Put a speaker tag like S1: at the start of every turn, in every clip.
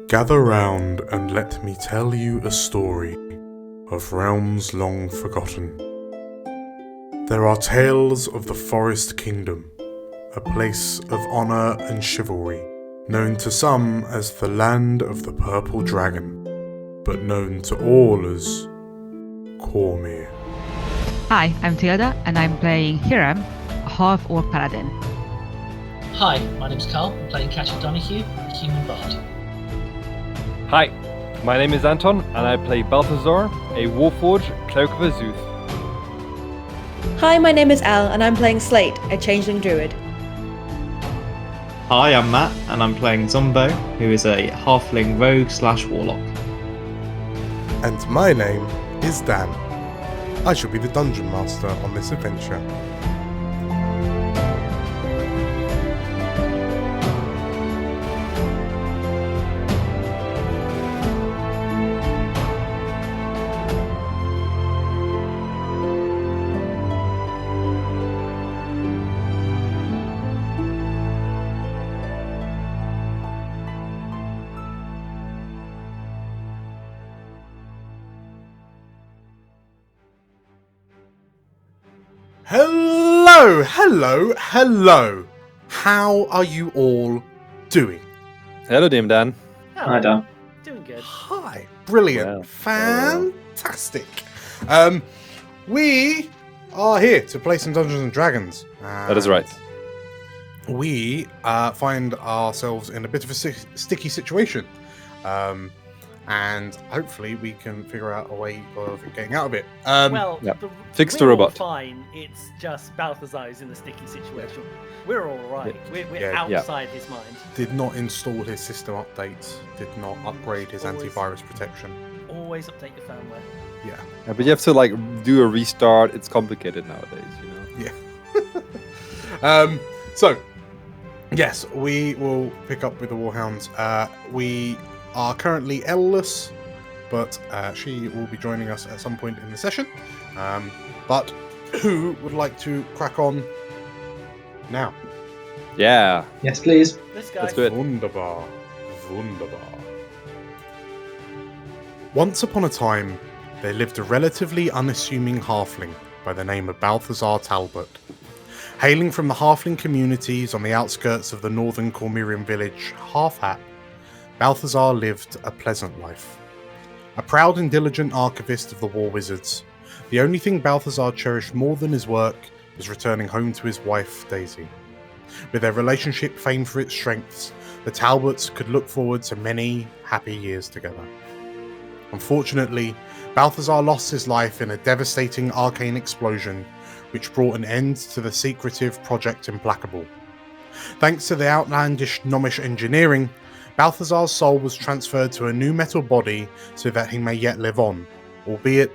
S1: Gather round and let me tell you a story of realms long forgotten. There are tales of the Forest Kingdom, a place of honour and chivalry, known to some as the Land of the Purple Dragon, but known to all as Cormyr.
S2: Hi, I'm Tilda, and I'm playing Hiram, a half-orc paladin.
S3: Hi, my name's Carl. I'm playing Catcher Donahue, a human bard.
S4: Hi, my name is Anton, and I play Balthazar, a Warforged Cloak of Azuth.
S5: Hi, my name is Al, and I'm playing Slate, a changeling druid.
S6: Hi, I'm Matt, and I'm playing Zombo, who is a halfling rogue/warlock.
S1: And my name is Dan. I shall be the dungeon master on this adventure. Hello. How are you all doing?
S4: Hello, Dim Dan.
S6: Hi, Dan.
S3: Doing good.
S1: Hi, brilliant,
S4: Well,
S1: fantastic. We are here to play some Dungeons and Dragons.
S4: That is right.
S1: We find ourselves in a bit of a sticky situation. And hopefully we can figure out a way of getting out of it.
S4: Fix the
S7: we're all
S4: robot.
S7: fine. It's just Balthazar is in a sticky situation. We're all right. We're
S1: Yeah.
S7: outside his mind.
S1: Did not install his system updates. Did not upgrade his
S7: Always.
S1: antivirus protection.
S7: Always update your firmware.
S1: Yeah.
S4: Yeah, but you have to do a restart. It's complicated nowadays,
S1: So, yes, we will pick up with the Warhounds. We are currently L-less, but she will be joining us at some point in the session. But who would like to crack on now?
S4: Yeah.
S6: Yes, please.
S7: This guy.
S4: Let's do it.
S1: Wunderbar. Once upon a time, there lived a relatively unassuming halfling by the name of Balthazar Talbot. Hailing from the halfling communities on the outskirts of the northern Cormyrian village Half-Hat, Balthazar lived a pleasant life. A proud and diligent archivist of the War Wizards, the only thing Balthazar cherished more than his work was returning home to his wife, Daisy. With their relationship famed for its strengths, the Talbots could look forward to many happy years together. Unfortunately, Balthazar lost his life in a devastating arcane explosion, which brought an end to the secretive Project Implacable. Thanks to the outlandish gnomish engineering, Balthazar's soul was transferred to a new metal body so that he may yet live on, albeit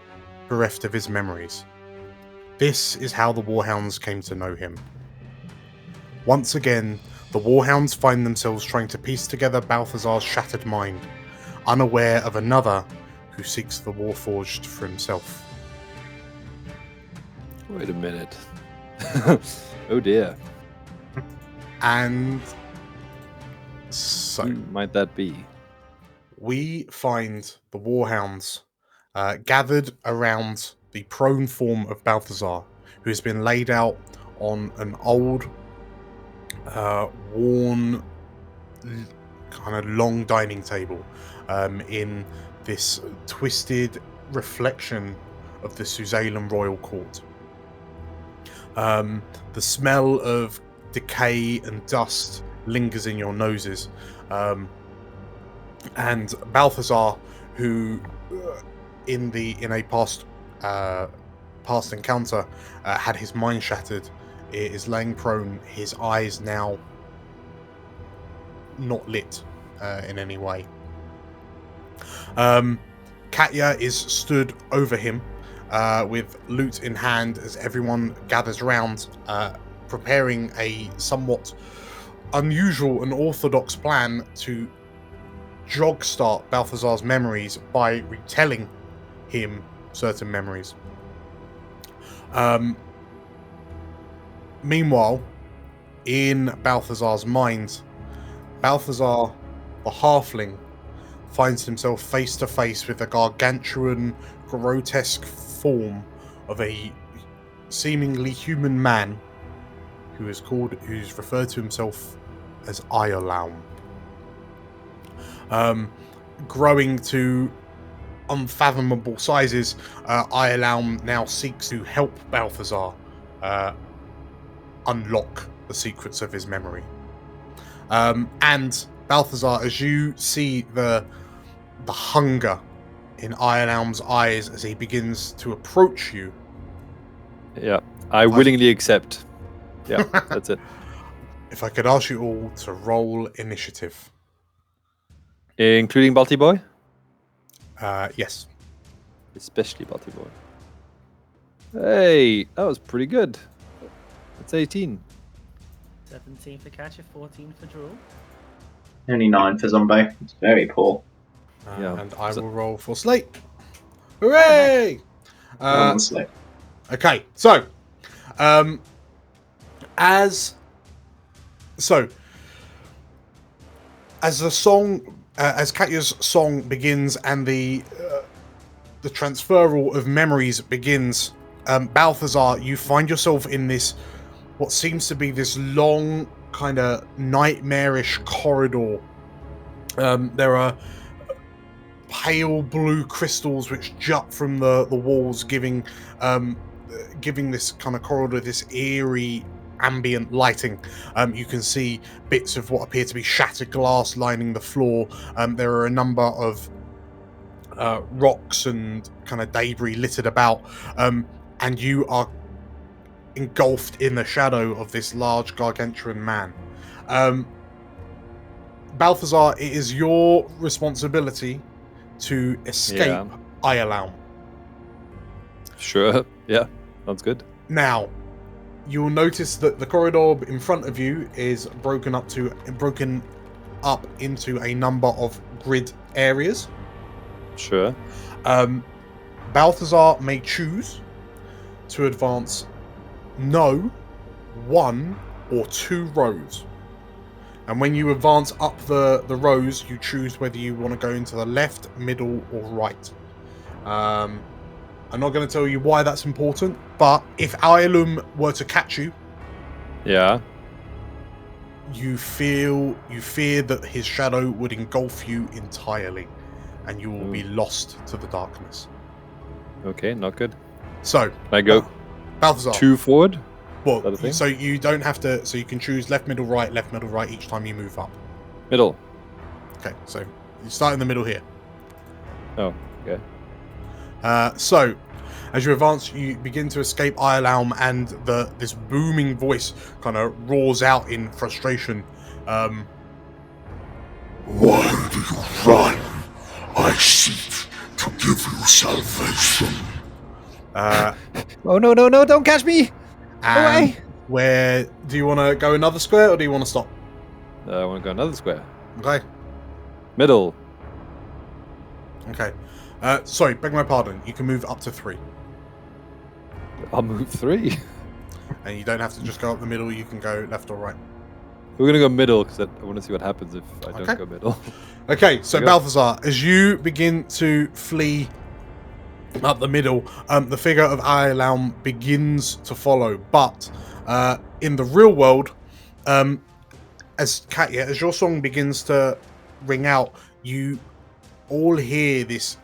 S1: bereft of his memories. This is how the Warhounds came to know him. Once again, the Warhounds find themselves trying to piece together Balthazar's shattered mind, unaware of another who seeks the Warforged for himself.
S4: Wait a minute. Oh dear.
S1: And so,
S4: Who might that be?
S1: we find the Warhounds gathered around the prone form of Balthazar, who has been laid out on an old, worn, kind of long dining table in this twisted reflection of the Suzalem royal court. The smell of decay and dust lingers in your noses, and Balthazar, who in a past encounter had his mind shattered, is laying prone, his eyes now not lit in any way. Katya is stood over him with loot in hand as everyone gathers round, preparing a somewhat unusual and orthodox plan to jog-start Balthazar's memories by retelling him certain memories. Meanwhile, in Balthazar's mind, Balthazar, the halfling, finds himself face to face with a gargantuan, grotesque form of a seemingly human man who's referred to himself as Iolaum. Growing to unfathomable sizes, Iolaum now seeks to help Balthazar unlock the secrets of his memory. And Balthazar, as you see the hunger in Iolaum's eyes as he begins to approach you.
S4: Yeah, I willingly accept. Yeah, that's it.
S1: If I could ask you all to roll initiative.
S4: Including Balti Boy?
S1: Yes.
S4: Especially Balti Boy. Hey, that was pretty good. That's 18.
S7: 17 for Catcher, 14 for Draw.
S6: Only 9 for Zombie. It's very poor.
S4: Yeah.
S1: And I will roll for Slate. Hooray!
S6: Honestly.
S1: Okay, so as the song, as Katya's song begins and the transferal of memories begins, Balthazar, you find yourself in this, what seems to be this long, kind of nightmarish corridor. There are pale blue crystals which jut from the walls, giving this kind of corridor this eerie ambient lighting. You can see bits of what appear to be shattered glass lining the floor. There are a number of rocks and kind of debris littered about, and you are engulfed in the shadow of this large gargantuan man. Balthazar, it is your responsibility to escape Iolaum.
S4: Sure. Yeah, sounds good.
S1: Now, you'll notice that the corridor in front of you is broken up into a number of grid areas.
S4: Sure.
S1: Balthazar may choose to advance 1 or 2 rows. And when you advance up the rows, you choose whether you want to go into the left, middle, or right. I'm not going to tell you why that's important, but if Iolaum were to catch you, you fear that his shadow would engulf you entirely, and you will be lost to the darkness.
S4: Okay, not good.
S1: So
S4: I go
S1: Balthazar.
S4: 2 forward.
S1: Well, so you don't have to. So you can choose left, middle, right each time you move up.
S4: Middle.
S1: Okay, so you start in the middle here.
S4: Oh, okay.
S1: So, as you advance, you begin to escape Iolaum, and this booming voice kind of roars out in frustration.
S8: Why do you run? I seek to give you salvation.
S4: Oh no! Don't catch me! Away!
S1: Where do you want to go? Another square, or do you want to stop?
S4: I want to go another square.
S1: Okay.
S4: Middle.
S1: Okay. Sorry, beg my pardon. You can move up to 3.
S4: I'll move 3.
S1: And you don't have to just go up the middle. You can go left or right.
S4: We're gonna go middle because I want to see what happens if I don't go middle.
S1: Okay, so Balthazar, as you begin to flee up the middle, the figure of Iolaum begins to follow. But in the real world, as Katya, as your song begins to ring out, you all hear this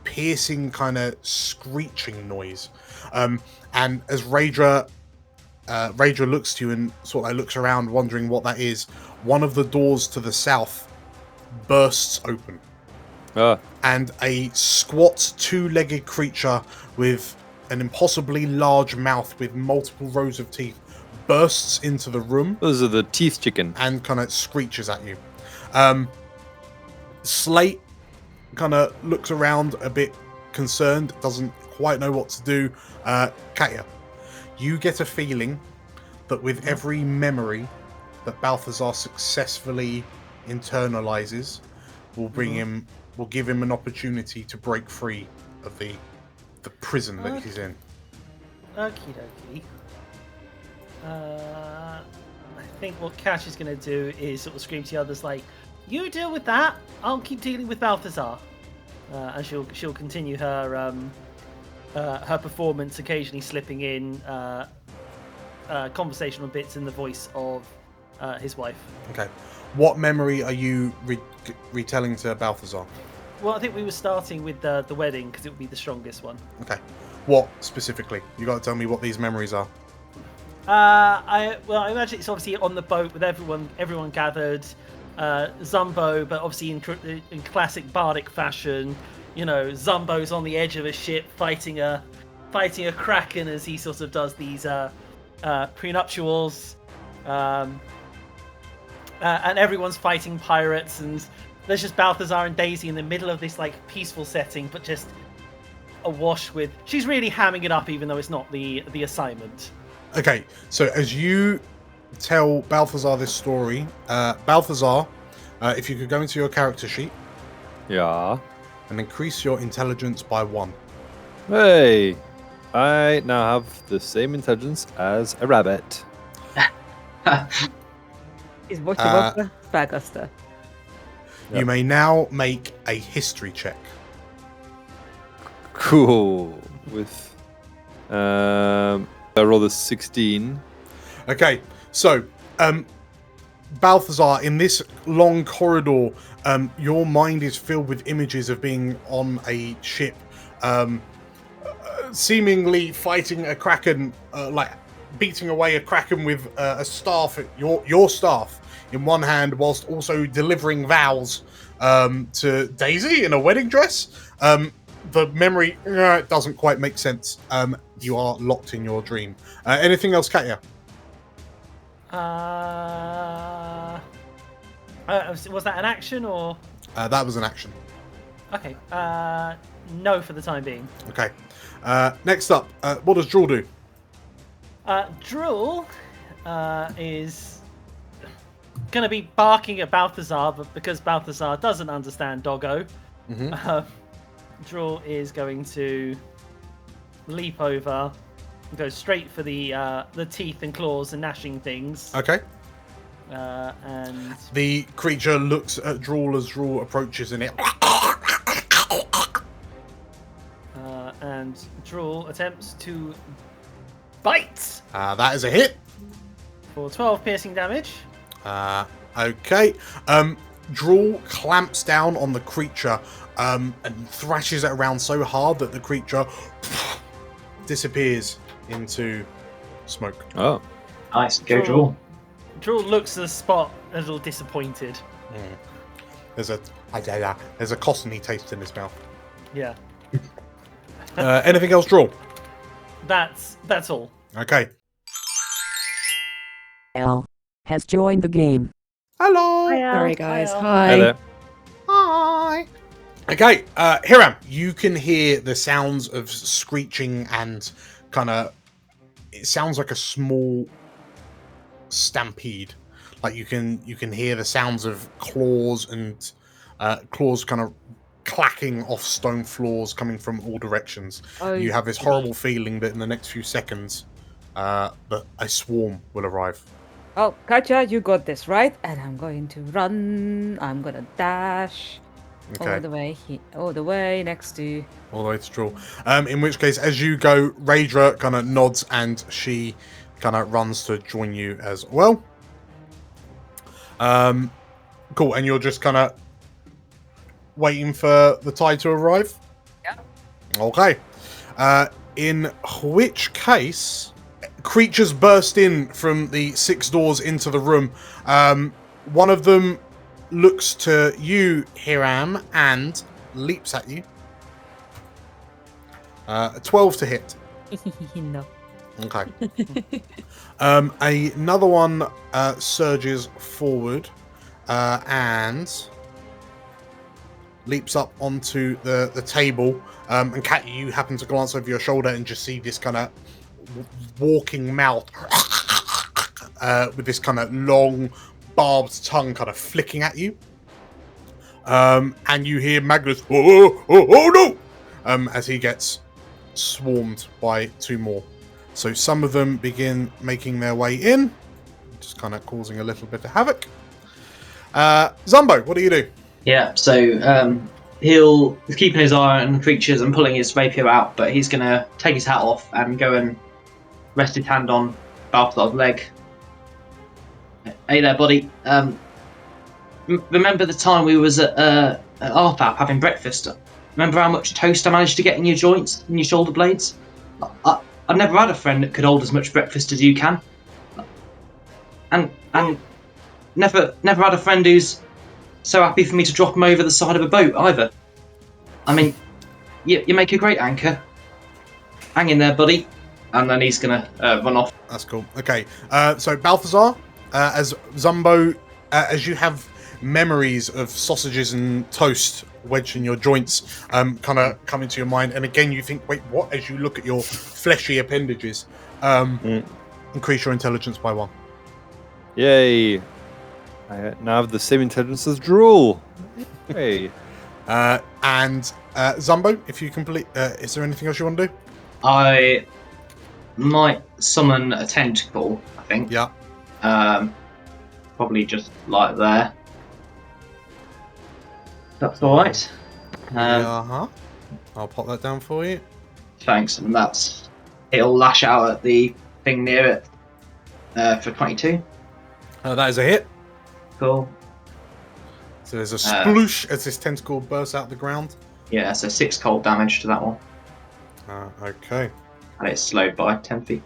S1: piercing kind of screeching noise. And as Raedra looks to you and sort of like looks around, wondering what that is, one of the doors to the south bursts open. And a squat, 2-legged creature with an impossibly large mouth with multiple rows of teeth bursts into the room.
S4: Those are the teeth chicken.
S1: And kind of screeches at you. Slate kind of looks around a bit concerned, doesn't quite know what to do. Katya, you get a feeling that with every memory that Balthazar successfully internalizes will give him an opportunity to break free of the prison that he's in.
S7: Okie dokie. I think what Cash is going to do is sort of scream to the others like, "You deal with that. I'll keep dealing with Balthazar, and she'll continue her her performance, occasionally slipping in conversational bits in the voice of his wife.
S1: Okay. What memory are you retelling to Balthazar?
S7: Well, I think we were starting with the wedding because it would be the strongest one.
S1: Okay. What specifically? You got to tell me what these memories are.
S7: I imagine it's obviously on the boat with everyone gathered. Zumbo, but obviously in classic bardic fashion, Zumbo's on the edge of a ship fighting a kraken as he sort of does these prenuptials, and everyone's fighting pirates, and there's just Balthazar and Daisy in the middle of this like peaceful setting, but just awash with. She's really hamming it up, even though it's not the assignment. Okay,
S1: so as you tell Balthazar this story, Balthazar, if you could go into your character sheet,
S4: Yeah.
S1: and increase your intelligence by 1.
S4: Hey, I now have the same intelligence as a rabbit.
S2: Is Bocha Bagaster.
S1: You may now make a history check.
S4: Cool. With I rolled a 16.
S1: Okay, so Balthazar, in this long corridor, your mind is filled with images of being on a ship, seemingly fighting a kraken, like beating away a kraken with a staff, your staff, in one hand, whilst also delivering vows to Daisy in a wedding dress. The memory doesn't quite make sense. You are locked in your dream. Anything else, Katya?
S7: Was that an action or?
S1: That was an action.
S7: Okay. No, for the time being.
S1: Okay. Next up, what does Drool do?
S7: Drool is going to be barking at Balthazar, but because Balthazar doesn't understand Doggo, Drool is going to leap over, go straight for the teeth and claws and gnashing things.
S1: Okay.
S7: And
S1: the creature looks at Drool as Drool approaches, and it.
S7: And Drool attempts to bite.
S1: That is a hit.
S7: For 12 piercing damage.
S1: Okay. Drool clamps down on the creature and thrashes it around so hard that the creature disappears into smoke.
S4: Oh.
S6: Nice, go Drool.
S7: Drool looks at the spot a little disappointed.
S1: There's a cottony taste in his mouth.
S7: Yeah.
S1: Anything else, Drool?
S7: That's all.
S1: Okay.
S9: L has joined the game.
S1: Hello.
S5: Sorry, guys.
S7: Hi.
S5: Hi.
S4: Hello.
S1: Hi. Okay, Hiram, you can hear the sounds of screeching and kind of. It sounds like a small stampede. Like you can hear the sounds of claws and claws kind of clacking off stone floors coming from all directions. You have this horrible feeling that in the next few seconds, that a swarm will arrive.
S2: Oh, Katya, you got this, right? And I'm going to run. I'm going to dash.
S1: Okay.
S2: All the way next to...
S1: All the way to Drool. In which case, as you go, Raedra kind of nods and she kind of runs to join you as well. Cool, and you're just kind of waiting for the tide to arrive?
S2: Yeah.
S1: Okay. In which case, creatures burst in from the 6 doors into the room. One of them looks to you, Hiram, and leaps at you. 12 to hit.
S2: No.
S1: Okay. Another one surges forward and leaps up onto the table. And Kat, you happen to glance over your shoulder and just see this kind of walking mouth with this kind of long, barbed tongue kind of flicking at you. And you hear Magnus, oh no! As he gets swarmed by 2 more. So some of them begin making their way in, just kind of causing a little bit of havoc. Zumbo, what do you do?
S6: Yeah, so he'll he's keeping his eye on creatures and pulling his rapier out, but he's gonna take his hat off and go and rest his hand on Balthazar's leg. Hey there, buddy. Remember the time we was at Arthap having breakfast? Remember how much toast I managed to get in your joints and your shoulder blades? I've never had a friend that could hold as much breakfast as you can, and never had a friend who's so happy for me to drop him over the side of a boat either. I mean, you make a great anchor. Hang in there, buddy. And then he's gonna run off.
S1: That's cool. Okay, so Balthazar, as Zumbo, as you have memories of sausages and toast wedged in your joints kind of come into your mind, and again you think, wait, what? As you look at your fleshy appendages, increase your intelligence by 1.
S4: Yay! I now have the same intelligence as Drool. Hey.
S1: And Zumbo, if you complete, is there anything else you want to do?
S6: I might summon a tentacle, I think.
S1: Yeah.
S6: Probably just like there. That's alright.
S1: I'll pop that down for you.
S6: Thanks, and it'll lash out at the thing near it for 22.
S1: That is a hit.
S6: Cool.
S1: So there's a sploosh as this tentacle bursts out the ground.
S6: Yeah, so 6 cold damage to that one.
S1: Okay.
S6: And it's slowed by 10 feet.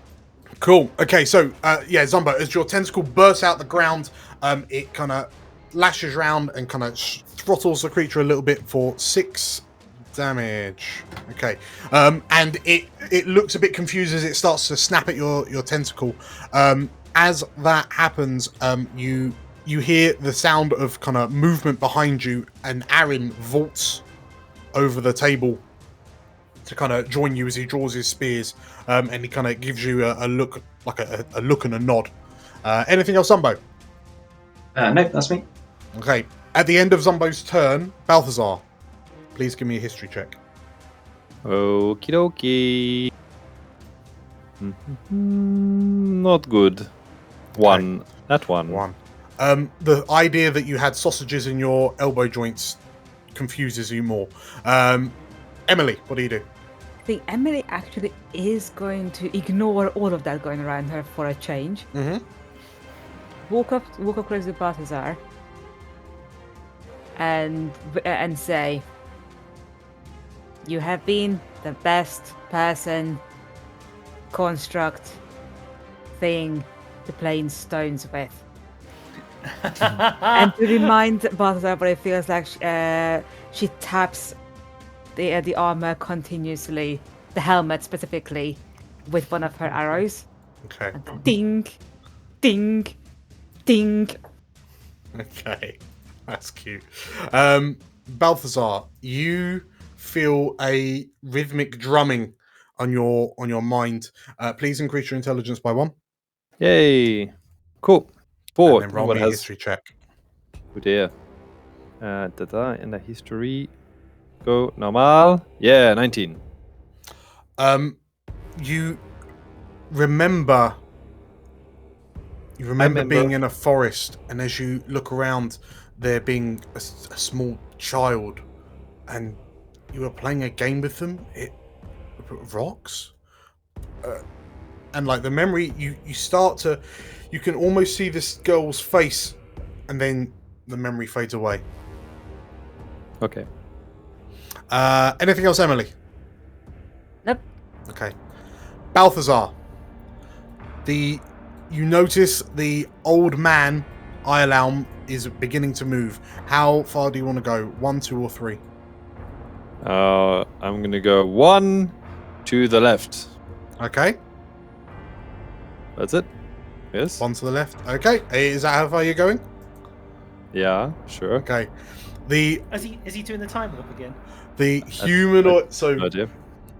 S1: Cool. Okay, so Zumbo, as your tentacle bursts out the ground, it kind of lashes around and kind of throttles the creature a little bit for 6 damage. Okay, and it looks a bit confused as it starts to snap at your tentacle. As that happens, you hear the sound of kind of movement behind you, and Aaron vaults over the table to kind of join you as he draws his spears, and he kind of gives you a look, like a look and a nod. Anything else, Zumbo?
S6: Nope, that's me.
S1: Okay. At the end of Zumbo's turn, Balthazar, please give me a history check.
S4: Okie dokie. Not good. 1. That one.
S1: 1. The idea that you had sausages in your elbow joints confuses you more. Emily, what do you do?
S2: I think Emily actually is going to ignore all of that going around her for a change.
S1: Mm-hmm.
S2: Walk up close to Balthazar and say, "You have been the best person, construct, thing to play in stones with." And to remind Balthazar what it feels like, she taps the armor continuously, the helmet specifically, with one of her arrows.
S1: Okay.
S2: And ding, ding, ding.
S1: Okay. That's cute. Balthazar, you feel a rhythmic drumming on your mind. Please increase your intelligence by 1.
S4: Yay! Cool. 4.
S1: And then roll me a history check.
S4: Oh dear. In the history. Go normal. Yeah, 19.
S1: You remember being in a forest, and as you look around, there being a small child, and you were playing a game with them. Rocks, and like the memory, you start to, you can almost see this girl's face, and then the memory fades away.
S4: Okay.
S1: Anything else, Emily?
S2: Nope.
S1: Okay. Balthazar, you notice the old man, Ialaum, is beginning to move. How far do you want to go? 1, 2, or 3?
S4: I'm gonna go 1 to the left.
S1: Okay.
S4: That's it? Yes?
S1: 1 to the left. Okay. Is that how far you're going?
S4: Yeah, sure.
S1: Okay.
S7: Is he doing the time warp again?
S1: The humanoid, so
S4: No idea.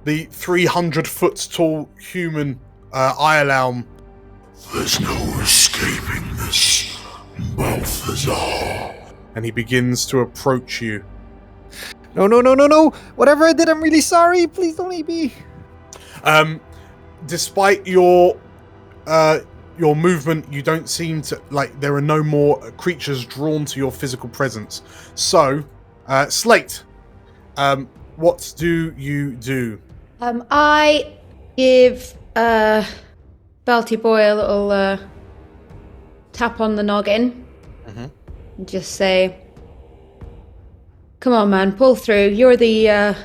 S1: the 300 foot tall human Ialaum.
S8: There's no escaping this, Balthazar.
S1: And he begins to approach you.
S4: No. Whatever I did, I'm really sorry. Please don't eat me.
S1: Despite your your movement, you don't seem to there are no more creatures drawn to your physical presence. So, Slate, what do you do?
S5: I give Belty Boy a little tap on the noggin. And just say, "Come on, man, pull through. You're the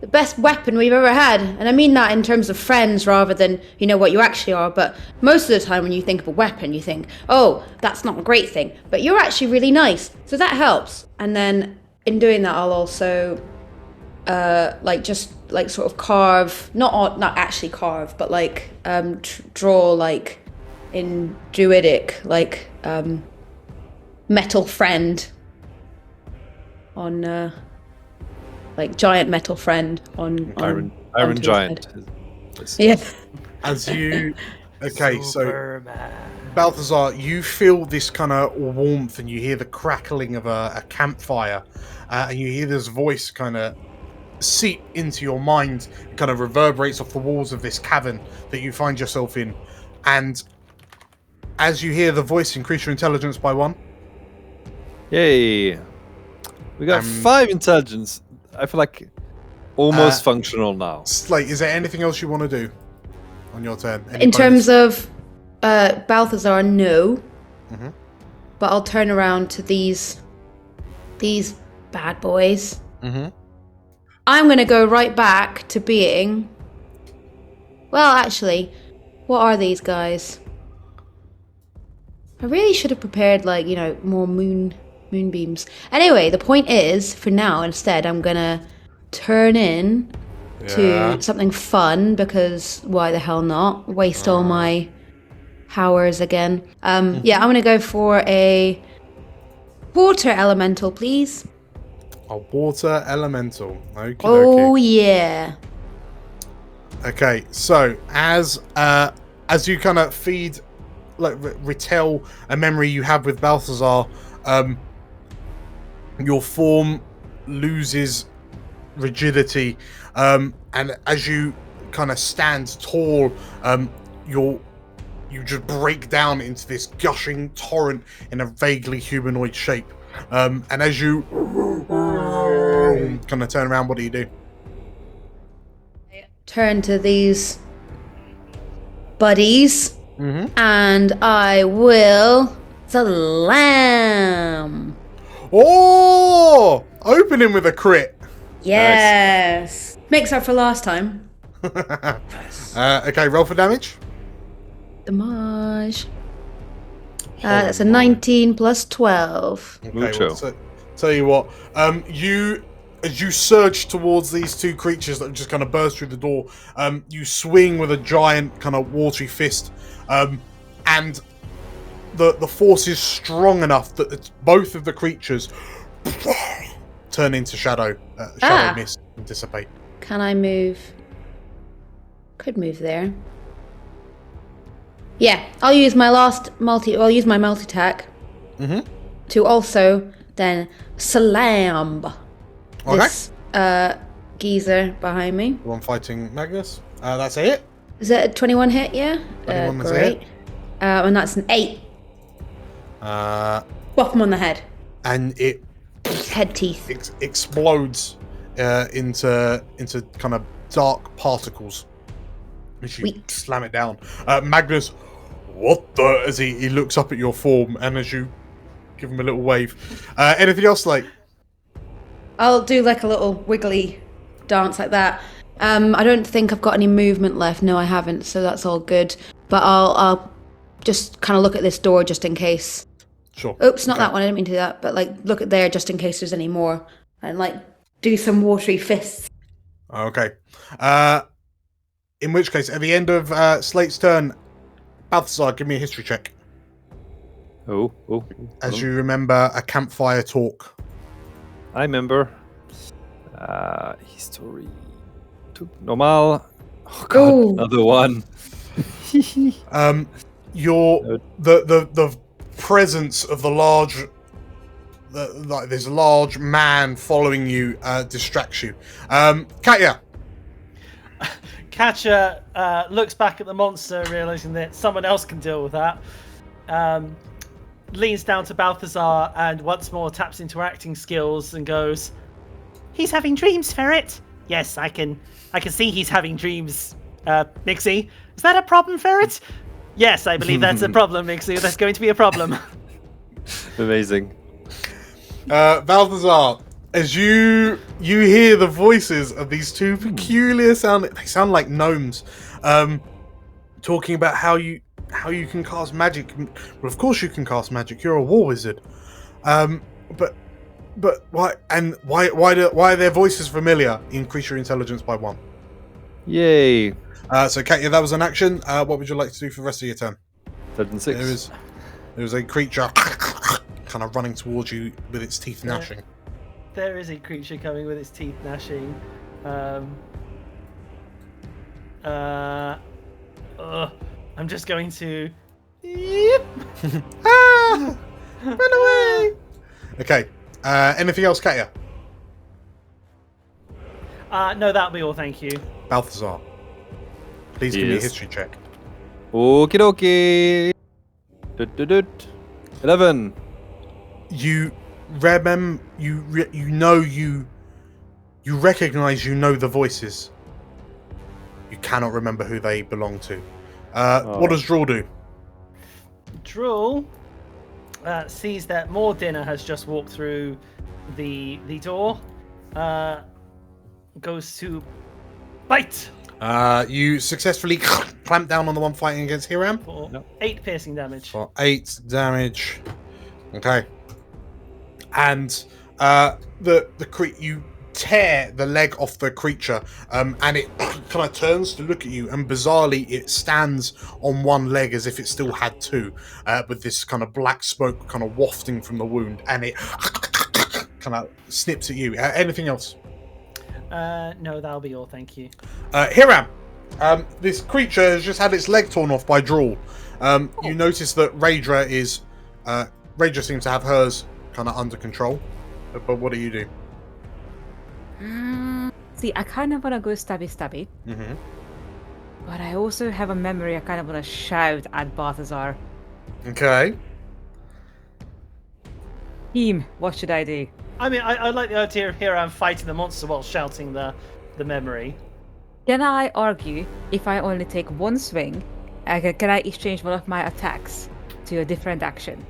S5: best weapon we've ever had." And I mean that in terms of friends rather than, what you actually are. But most of the time when you think of a weapon, you think, oh, that's not a great thing. But you're actually really nice. So that helps. And then in doing that, I'll also, sort of carve, not actually carve, but draw, in Druidic, metal friend on, giant metal friend on
S10: Iron
S5: onto
S10: Giant.
S5: Yeah.
S1: As you, so Balthazar, you feel this kind of warmth, and you hear the crackling of a campfire, and you hear this voice kind of seep into your mind, kind of reverberates off the walls of this cavern that you find yourself in, and as you hear the voice, increase your intelligence by 1.
S10: Yay! We got 5 intelligence. I feel like almost functional now.
S1: Slate, is there anything else you want to do on your turn?
S5: In terms of Balthazar, no.
S1: Mm-hmm.
S5: But I'll turn around to these bad boys.
S1: Mm-hmm.
S5: I'm going to go right back to being... Well, actually, what are these guys? I really should have prepared, more moonbeams. Anyway, the point is, for now, instead, I'm going to turn in to something fun, because why the hell not? Waste all my powers again. I'm going to go for a water elemental, please.
S1: A water elemental. Okie
S5: Oh,
S1: dokie.
S5: yeah.
S1: Okay, so as you kind of feed, retell a memory you have with Balthazar, your form loses rigidity, and as you kind of stand tall, you just break down into this gushing torrent in a vaguely humanoid shape. And as you kind of turn around, what do you do?
S5: Turn to these buddies, and I will slam.
S1: Oh! Opening with a crit.
S5: Yes. Nice. Makes up for last time.
S1: Okay, roll for damage.
S5: Damage. That's a 19 plus 12.
S1: Okay, well, so, tell you what, as you surge towards these two creatures that just kind of burst through the door, you swing with a giant kind of watery fist, and the force is strong enough that both of the creatures turn into shadow mist and dissipate.
S5: Can I move? Could move there. Yeah, I'll use my multi attack to also then slam this geezer behind me.
S1: The one fighting Magnus. That's a hit.
S5: Is it a 21 hit? Yeah.
S1: 21 is a
S5: great.
S1: hit.
S5: And that's an 8. Bop him on the head.
S1: And it
S5: head teeth
S1: explodes into kind of dark particles as you slam it down. Magnus, what the? As he looks up at your form, and as you give him a little wave. Anything else, like?
S5: I'll do like a little wiggly dance like that. I don't think I've got any movement left. No, I haven't, so that's all good. But I'll just kind of look at this door just in case.
S1: Sure.
S5: Oops, not that one. I didn't mean to do that. But look at there just in case there's any more, and do some watery fists.
S1: Okay. In which case, at the end of Slate's turn, Balthazar, give me a history check. As you remember a campfire talk.
S10: I remember. History. Normal. Oh god, another one.
S1: The presence of the large, this large man following you distracts you. Katya.
S7: Catcher looks back at the monster, realizing that someone else can deal with that. Leans down to Balthazar and once more taps into her acting skills and goes, "He's having dreams, Ferret. Yes, I can see he's having dreams, Mixie. Is that a problem, Ferret? Yes, I believe that's a problem, Mixie. That's going to be a problem."
S10: Amazing.
S1: Balthazar, as you hear the voices of these two peculiar they sound like gnomes, talking about how you can cast magic. Well, of course you can cast magic. You're a war wizard. But why? And why are their voices familiar? Increase your intelligence by 1.
S10: Yay.
S1: So Katya, that was an action. What would you like to do for the rest of your turn?
S10: 6.
S1: There is a creature kind of running towards you with its teeth gnashing.
S7: There is a creature coming with its teeth gnashing. I'm just going to. Yep.
S1: Run away! Okay. Anything else, Katya?
S7: No, that'll be all. Thank you.
S1: Balthazar, please give me a history check.
S10: Okie dokie. 11.
S1: You remember, you recognize, the voices. You cannot remember who they belong to. What does Drawl do?
S7: Drawl sees that more dinner has just walked through the door. Goes to bite.
S1: You successfully clamp down on the one fighting against Hiram.
S7: For 8 piercing damage.
S1: For 8 damage. Okay. And you tear the leg off the creature, and it kind of turns to look at you, and bizarrely it stands on one leg as if it still had 2, with this kind of black smoke kind of wafting from the wound, and it kind of snips at you. Anything else?
S7: No, that'll be all. Thank you.
S1: Hiram, this creature has just had its leg torn off by Drawl. You notice that Raedra seems to have hers kind of under control. But what do you do?
S2: See, I kind of want to go stabby.
S1: Mm-hmm.
S2: But I also have a memory I kind of want to shout at Balthazar.
S1: Okay.
S2: Team, what should I do?
S7: I mean, I like the idea of Hiram fighting the monster while shouting the memory.
S2: Can I argue if I only take one swing, can I exchange one of my attacks to a different action?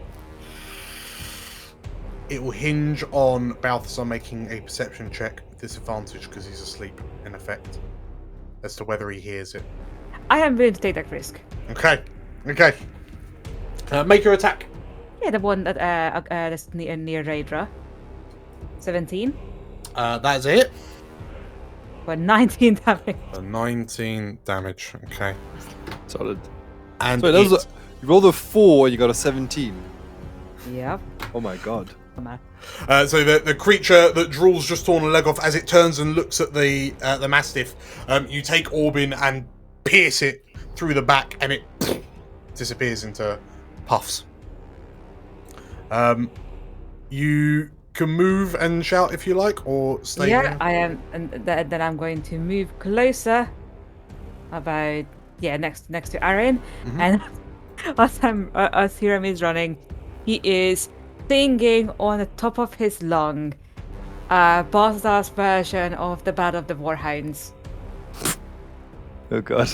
S1: It will hinge on Balthazar making a perception check with disadvantage because he's asleep, in effect, as to whether he hears it.
S2: I am willing to take that risk.
S1: Okay. Make your attack.
S2: Yeah, the one that's near Raedra. 17.
S1: That is it.
S2: For 19 damage.
S1: 19 damage. Okay.
S10: Solid.
S1: And
S10: so you rolled a 4 and you got a 17.
S2: Yep.
S10: Oh my god.
S1: So the creature that Drawl's just torn a leg off, as it turns and looks at the Mastiff, you take Orbin and pierce it through the back, and it disappears into puffs. You can move and shout if you like, or stay here.
S2: I am, and then I'm going to move closer, about next to Aaron, and as Hiram is running, he is singing on the top of his lung, Balthazar's version of the Battle of the Warhounds.
S10: Oh god.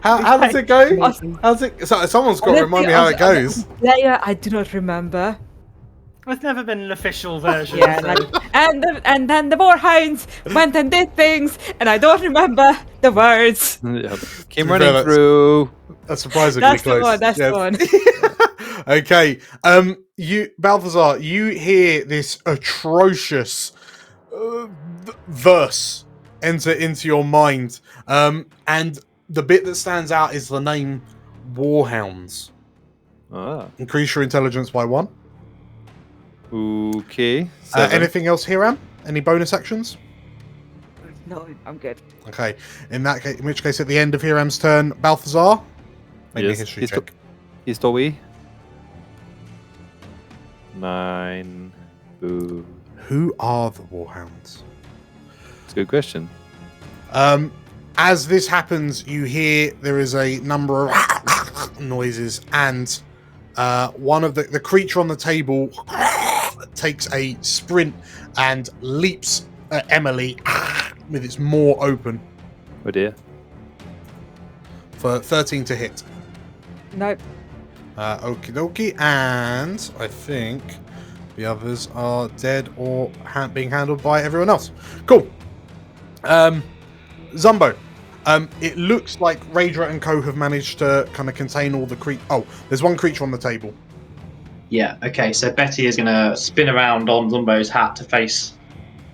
S1: How does it go? How's it? Someone's got to remind me how it goes.
S2: Yeah, I do not remember.
S7: It's never been an official version.
S2: Yeah,
S7: so.
S2: and then the Warhounds went and did things, and I don't remember the words.
S10: Yep. Came running through.
S1: That's surprisingly close.
S2: That's the one.
S1: Okay. Balthazar, you hear this atrocious verse enter into your mind, and the bit that stands out is the name Warhounds. Increase your intelligence by 1.
S10: Okay.
S1: Anything else, Hiram? Any bonus actions?
S2: No, I'm good.
S1: Okay. In which case, at the end of Hiram's turn, Balthazar, make me a history check.
S10: History. 9. Boo.
S1: Who are the Warhounds?
S10: It's a good question.
S1: As this happens, you hear there is a number of noises, and one of the creature on the table takes a sprint and leaps at Emily with its maw open
S10: Oh dear.
S1: for 13 to hit.
S2: Nope.
S1: Okie dokie, and I think the others are dead or being handled by everyone else. Cool. Zumbo. It looks like Raidra and Co have managed to kind of contain all the Oh, there's one creature on the table.
S6: Yeah, okay, so Betty is going to spin around on Zumbo's hat to face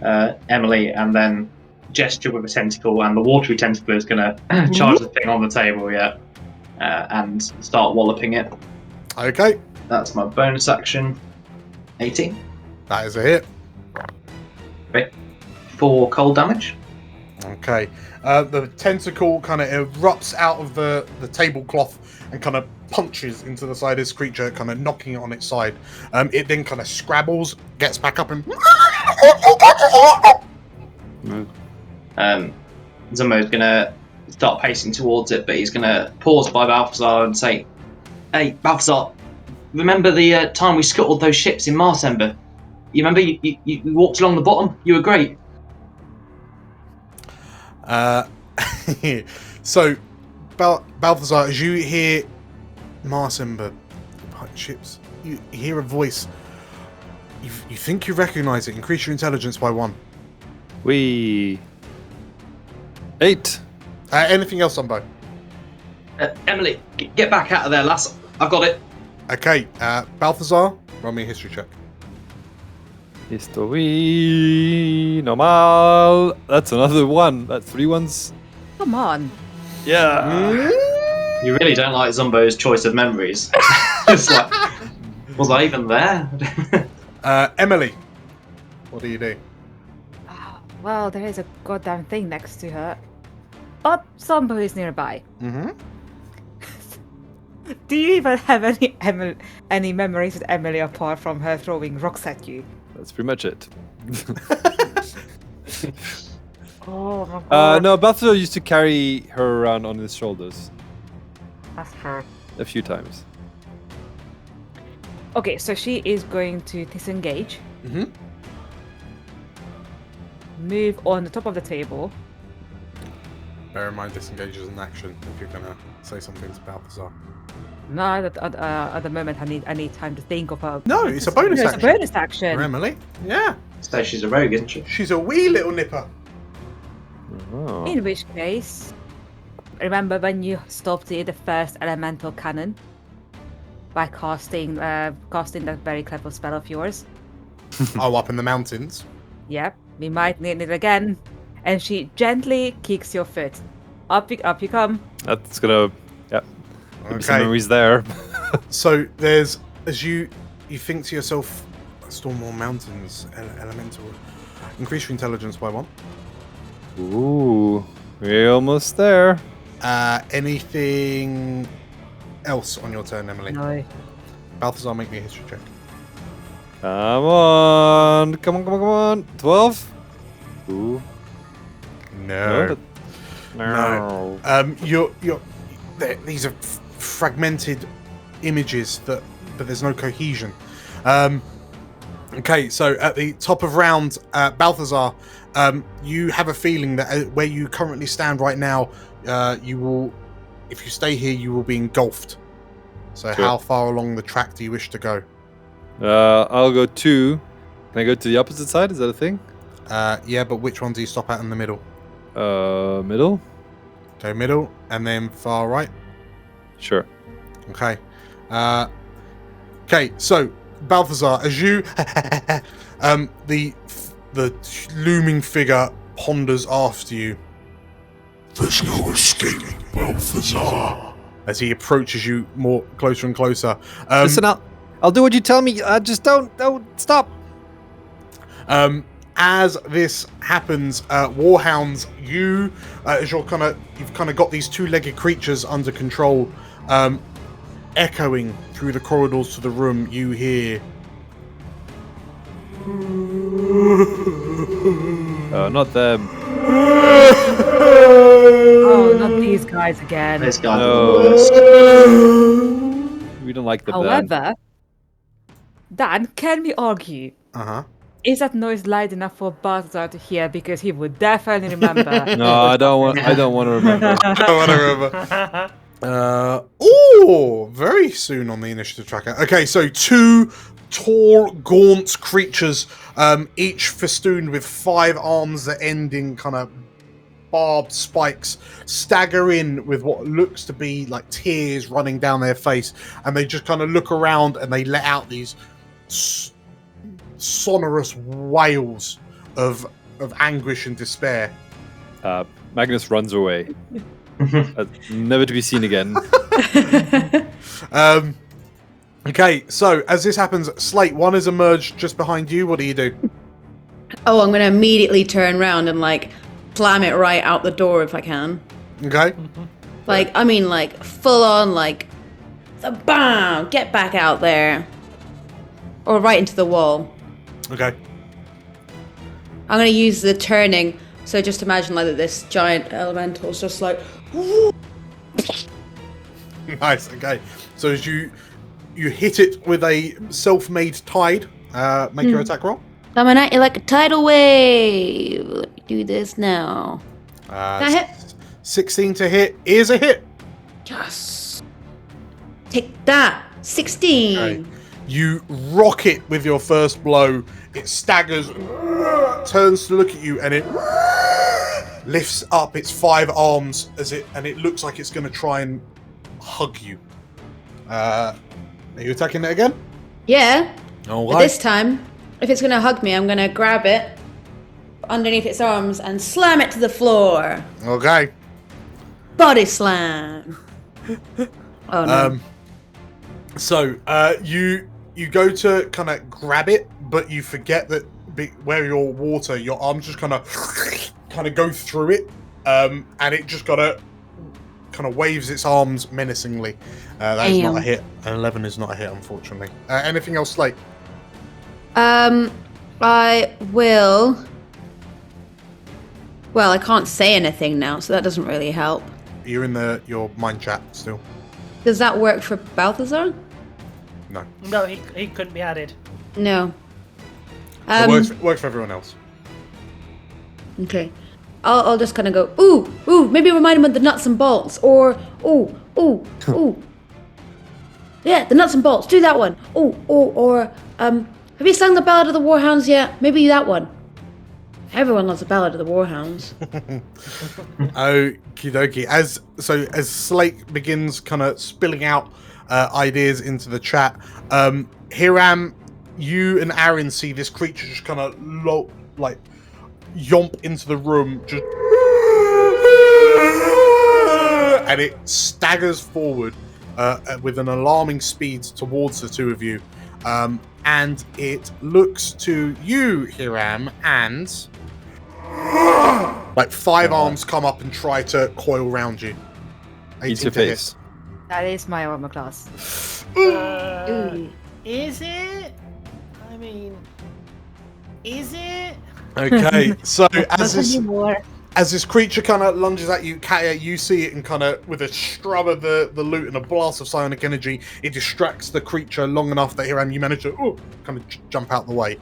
S6: Emily and then gesture with a tentacle, and the watery tentacle is going to charge the thing on the table, and start walloping it.
S1: Okay.
S6: That's my bonus action. 18.
S1: That is a hit.
S6: Great. 4 cold damage.
S1: Okay. The tentacle kind of erupts out of the tablecloth and kind of punches into the side of this creature, kind of knocking it on its side. It then kind of scrabbles, gets back up and...
S6: Zumbo's going to start pacing towards it, but he's going to pause by Balthazar and say, "Hey, Balthazar, remember the time we scuttled those ships in Marsember? You remember you walked along the bottom? You were great."
S1: So, Balthazar, as you hear Marsember ships, you hear a voice. You think you recognize it. Increase your intelligence by 1.
S10: 8.
S1: Anything else, Zumbo?
S6: Emily, get back out of there, lass. I've got it.
S1: Okay, Balthazar, roll me a history check.
S10: History normal. That's another 1. That's 3 ones.
S2: Come on.
S10: Yeah.
S6: You really don't like Zumbo's choice of memories. It's like, was I even there?
S1: Emily, what do you do?
S2: Well, there is a goddamn thing next to her. But Zumbo is nearby.
S1: Mm-hmm.
S2: Do you even have any memories of Emily apart from her throwing rocks at you?
S10: That's pretty much it.
S2: Oh my god.
S10: No, Balthazar used to carry her around on his shoulders
S2: That's her.
S10: a few times.
S2: Okay, so she is going to disengage.
S1: Mm-hmm.
S2: Move on the top of the table.
S1: Bear in mind, disengage is an action if you're gonna say something to Balthazar.
S2: No, at the moment I need time to think of her.
S1: No, it's a bonus
S2: It's
S1: action.
S2: a bonus action.
S1: For Emily, yeah.
S6: So she's a rogue, isn't she?
S1: She's a wee little nipper.
S10: Oh.
S2: In which case, remember when you stopped the first elemental cannon by casting that very clever spell of yours?
S1: Oh, up in the mountains.
S2: Yep, we might need it again. And she gently kicks your foot. Up you come.
S10: That's gonna, yeah. Maybe some
S1: Okay.
S10: memories there.
S1: So there's, as you think to yourself, Stormwall Mountains, elemental. Increase your intelligence by 1.
S10: Ooh, we're almost there.
S1: Anything else on your turn, Emily?
S2: No.
S1: Balthazar, make me a history check.
S10: Come on. 12? Ooh.
S1: No.
S10: No.
S1: These are fragmented images but there's no cohesion. Okay, so at the top of round, Balthazar, you have a feeling that where you currently stand right now, you will, if you stay here, you will be engulfed. So
S10: Sure.
S1: how far along the track do you wish to go?
S10: I'll go 2. Can I go to the opposite side? Is that a thing?
S1: Yeah, but which one do you stop at in the middle?
S10: Middle?
S1: Go middle, and then far right.
S10: Sure.
S1: Okay. Okay, so Balthazar, as you the looming figure ponders after you.
S8: There's no escaping Balthazar.
S1: As he approaches you more closer and closer.
S10: Listen, I'll do what you tell me. Just don't stop.
S1: As this happens, Warhounds, as you've kind of got these 2-legged creatures under control, echoing through the corridors to the room, you hear.
S10: Not them.
S2: Oh, not these guys again.
S6: This guy.
S10: No. We don't like the band.
S2: However, Dan, can we argue?
S1: Uh-huh.
S2: Is that noise loud enough for Balthazar to hear? Because he would definitely remember.
S10: No, I don't want. I don't want to remember.
S1: I want to remember. Oh, very soon on the initiative tracker. Okay, so 2 tall, gaunt creatures, each festooned with 5 arms that end in kind of barbed spikes, stagger in with what looks to be like tears running down their face, and they just kind of look around and they let out these sonorous wails of anguish and despair.
S10: Magnus runs away, never to be seen again.
S1: Okay, so as this happens, Slate, one has emerged just behind you. What do you do?
S5: Oh, I'm gonna immediately turn around and like slam it right out the door if I can.
S1: Okay.
S5: Like, I mean, like full on, like, bam, get back out there, or right into the wall.
S1: Okay.
S5: I'm gonna use the turning. So just imagine like that this giant elemental's just like.
S1: Nice. Okay. So as you hit it with a self-made tide, make your attack roll.
S5: Coming at you like a tidal wave. Let me do this now. Can I hit?
S1: 16 to hit is a hit.
S5: Yes. Take that. 16.
S1: Okay. You rock it with your first blow. It staggers, turns to look at you, and it lifts up its 5 arms and it looks like it's going to try and hug you. Are you attacking it again?
S5: Yeah.
S1: All
S5: But
S1: right.
S5: this time, if it's gonna hug me, I'm gonna grab it underneath its arms and slam it to the floor.
S1: Okay.
S5: Body slam. Oh no.
S1: So you go to kind of grab it, but you forget that where you're water, your arms just kind of go through it, and it just kind of waves its arms menacingly. That is not a hit. An 11 is not a hit, unfortunately. Anything else, Slate?
S5: I will. Well, I can't say anything now, so that doesn't really help.
S1: You're in your mind chat still.
S5: Does that work for Balthazar?
S1: No.
S7: No, he couldn't be added.
S5: No.
S1: It works for everyone else.
S5: Okay. I'll just kind of go, ooh, maybe remind him of the nuts and bolts, or, ooh. Yeah, the nuts and bolts, do that one. Or, have you sung the Ballad of the Warhounds yet? Maybe that one. Everyone loves the Ballad of the Warhounds.
S1: Okie dokie. As Slate begins kind of spilling out ideas into the chat, Hiram, you and Aaron see this creature just kind of yomp into the room, just, and it staggers forward with an alarming speed towards the two of you, and it looks to you, Hiram, and like 5 arms come up and try to coil around you.
S10: Eat your face.
S2: That is my armor class.
S7: Is it? I mean, is it?
S1: Okay, so as this creature kind of lunges at you, Katia, you see it and kind of, with a scrub of the loot and a blast of psionic energy, it distracts the creature long enough that Hiram, you manage to kind of jump out the way.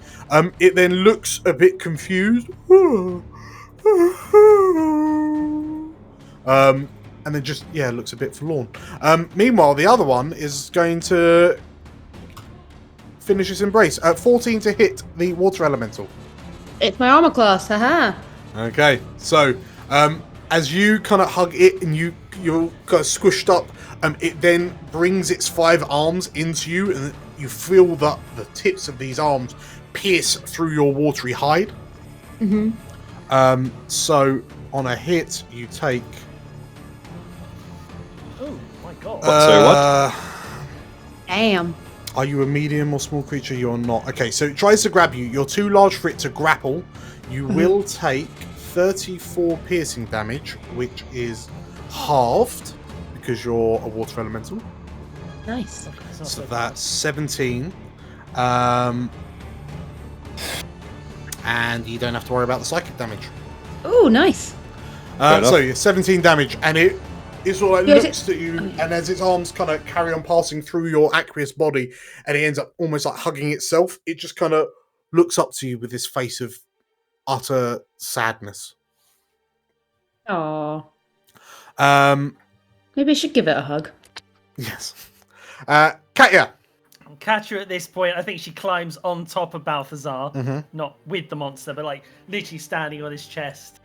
S1: It then looks a bit confused. And then just, looks a bit forlorn. Meanwhile, the other one is going to finish its embrace. 14 to hit the water elemental.
S5: It's my armor class, haha.
S1: Okay, so as you kind of hug it and you're kind of squished up, it then brings its 5 arms into you, and you feel that the tips of these arms pierce through your watery hide. So on a hit, you take.
S7: Oh my god!
S10: What?
S5: Damn.
S1: Are you a medium or small creature? You are not. Okay, so it tries to grab you. You're too large for it to grapple. You will take 34 piercing damage, which is halved because you're a water elemental.
S5: Nice.
S1: So that's 17. And you don't have to worry about the psychic damage.
S5: Ooh, nice.
S1: So 17 damage, and it sort of like
S5: Yeah,
S1: looks at you, and as its arms kind of carry on passing through your aqueous body, and it ends up almost like hugging itself, it just kind of looks up to you with this face of utter sadness.
S5: Aw.
S1: Maybe
S5: I should give it a hug.
S1: Yes. Katya.
S7: Katya at this point, I think she climbs on top of Balthazar, not with the monster, but like literally standing on his chest,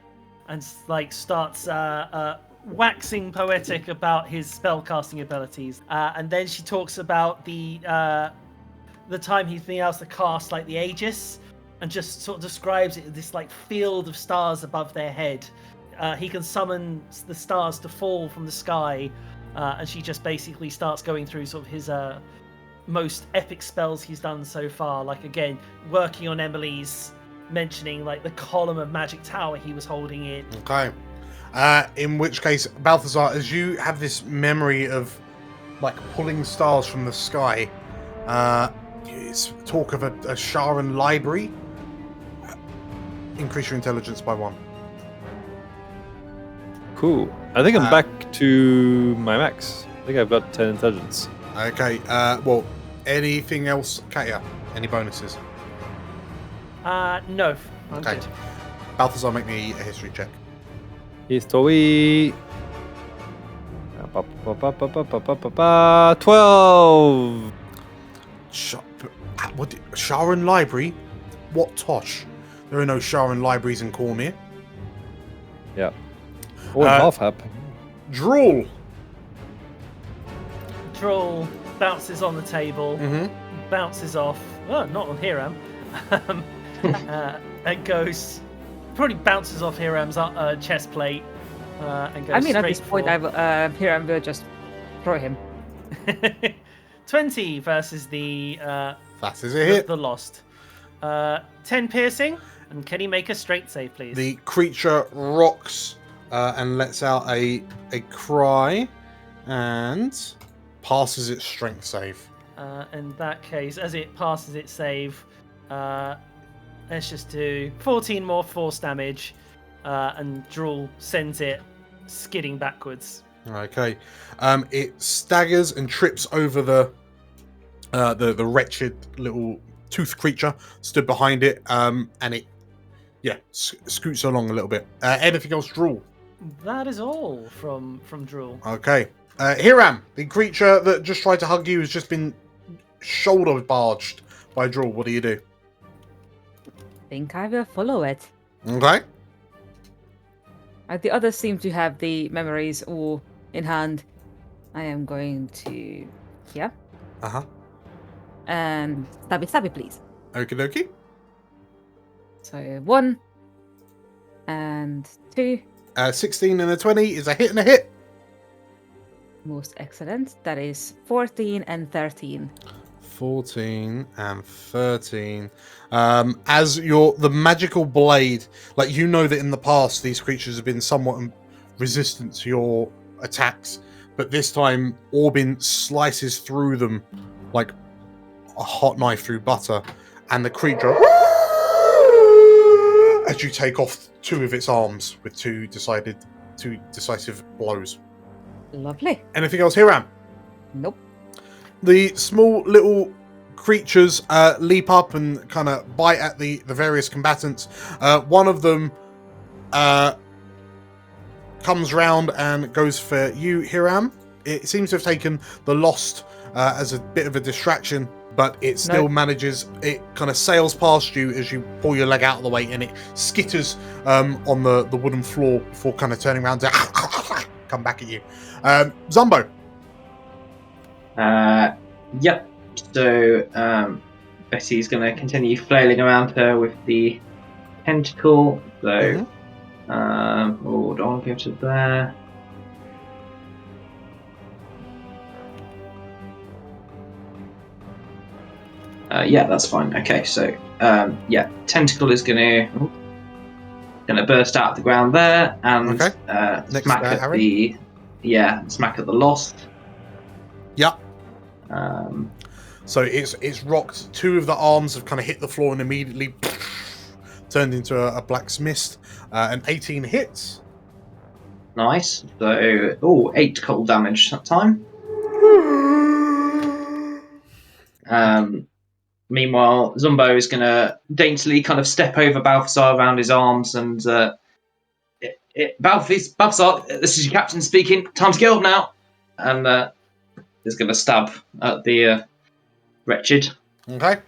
S7: and like starts waxing poetic about his spellcasting abilities. And then she talks about the time he's been able to cast like the Aegis, and just sort of describes it as this like field of stars above their head. He can summon the stars to fall from the sky, and she just basically starts going through sort of his most epic spells he's done so far. Like again, working on Emily's, mentioning like the column of magic tower he was holding in.
S1: Okay. In which case, Balthazar, as you have this memory of like pulling stars from the sky, it's talk of a Sharan library. Increase your intelligence by 1.
S10: Cool. I think I'm back to my max. I think I've got 10 intelligence.
S1: Okay. Well, anything else, Katya? Any bonuses?
S7: No. I'm
S1: Okay.
S7: good.
S1: Balthazar, make me a history check.
S10: History. 12.
S1: What? Sharan library? What tosh? There are no Sharan libraries in Cormyr.
S10: Yeah. Or half hap.
S1: Drool.
S7: Droll bounces on the table, bounces off. Oh, not on Hiram. And goes. Probably bounces off Hiram's chest plate and goes.
S2: I mean, at
S7: straight
S2: this point,
S7: for-
S2: Hiram will just throw him.
S7: 20 versus the
S1: That is a hit.
S7: the lost. 10 piercing, and can he make a straight save, please?
S1: The creature rocks and lets out a cry and passes its strength save.
S7: In that case, as it passes its save, let's just do 14 more force damage, and Drool sends it skidding backwards.
S1: Okay. It staggers and trips over the wretched little tooth creature stood behind it, and it scoots along a little bit. Anything else, Drool?
S7: That is all from Drool.
S1: Okay. Hiram, the creature that just tried to hug you has just been shoulder barged by Drool. What do you do?
S2: Think I will follow it.
S1: Okay.
S2: The others seem to have the memories all in hand. I am going to here. And stabby, please.
S1: Okie dokie.
S2: So 1 and 2.
S1: 16 and a 20 is a hit and a hit.
S2: Most excellent. That is 14 and 13.
S1: 14 and 13. As the magical blade, like you know that in the past these creatures have been somewhat resistant to your attacks, but this time Orbin slices through them like a hot knife through butter, and the creature, as you take off 2 of its arms with 2 decisive blows.
S2: Lovely.
S1: Anything else, Hiram?
S2: Nope.
S1: The small little creatures leap up and kind of bite at the various combatants. One of them comes round and goes for you, Hiram. It seems to have taken the lost as a bit of a distraction, but it still manages. It kind of sails past you as you pull your leg out of the way, and it skitters on the wooden floor before kind of turning around to come back at you. Zumbo.
S6: Yep. So Betty's going to continue flailing around her with the tentacle. So, don't want to go to there. Yeah, that's fine. Okay, so tentacle is going to burst out of the ground there and smack at the smack at the lost.
S1: Yep. So it's rocked. 2 of the arms have kind of hit the floor and immediately turned into a black mist. An 18 hits.
S6: Nice. So, 8 cold damage that time. Meanwhile, Zumbo is going to daintily kind of step over Balthazar around his arms and Balthazar, this is your captain speaking. Time to get up now. And is going to stab at the wretched.
S1: Okay.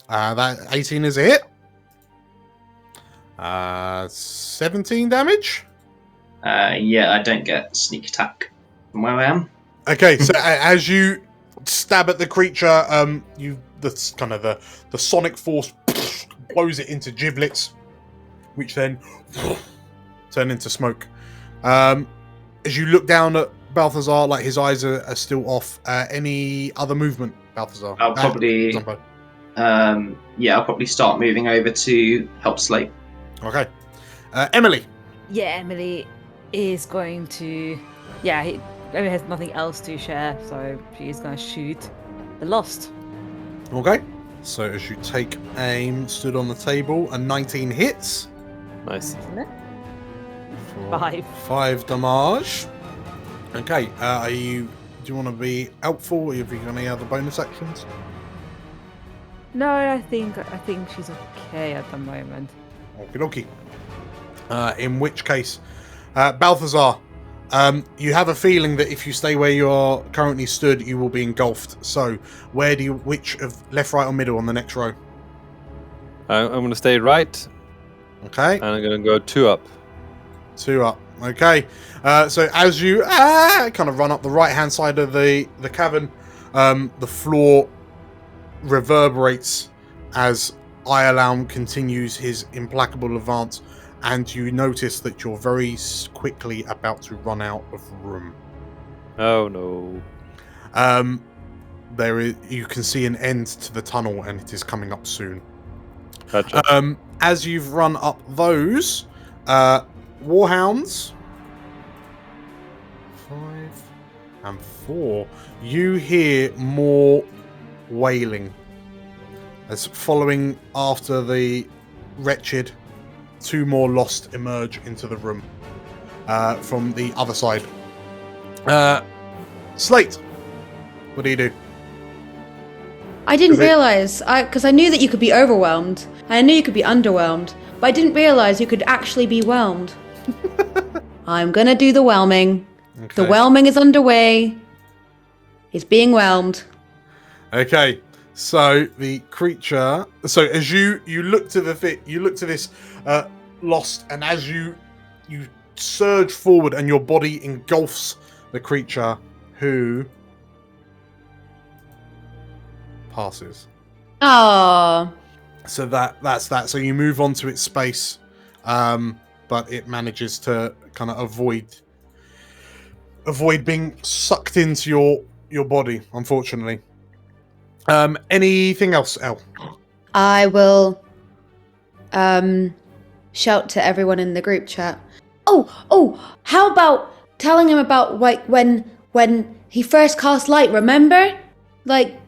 S1: That 18 is a hit. 17 damage.
S6: Yeah, I don't get sneak attack from where I am.
S1: Okay, so as you stab at the creature, the sonic force blows it into giblets, which then turn into smoke. As you look down at Balthazar, like his eyes are still off. Any other movement, Balthazar?
S6: I'll probably start moving over to help Slate.
S1: Okay. Emily.
S2: Yeah, Emily is going to. Emily has nothing else to share, so she is going to shoot the Lost.
S1: Okay. So as you take aim, stood on the table, and 19 hits.
S10: Nice.
S2: Isn't it?
S1: For 5 damage. Okay. Do you want to be helpful? Have you got any other bonus actions?
S2: No, I think she's okay at the moment.
S1: Okie dokie. In which case, Balthazar, you have a feeling that if you stay where you are currently stood, you will be engulfed. So, which of left, right, or middle on the next row?
S10: I'm going to stay right.
S1: Okay.
S10: And I'm going to go 2 up.
S1: 2 up. Okay. So as you kind of run up the right-hand side of the cavern, the floor reverberates as Iolaum continues his implacable advance, and you notice that you're very quickly about to run out of room.
S10: Oh no.
S1: You can see an end to the tunnel, and it is coming up soon.
S10: Gotcha.
S1: As you've run up those, Warhounds, 5 and 4, you hear more wailing. As following after the wretched, 2 more Lost emerge into the room from the other side. Slate, what do you do?
S5: I didn't realise, because I knew that you could be overwhelmed, and I knew you could be underwhelmed, but I didn't realise you could actually be whelmed. I'm gonna do the whelming.
S1: Okay.
S5: The whelming is underway. It's being whelmed.
S1: Okay, so the creature. So as you look to this Lost, and as you surge forward, and your body engulfs the creature, who passes.
S5: Ah.
S1: So that's that. So you move on to its space, but it manages to kind of avoid being sucked into your body, unfortunately. Anything else, Elle?
S5: I will shout to everyone in the group chat. Oh, how about telling him about like when he first cast light, remember? Like,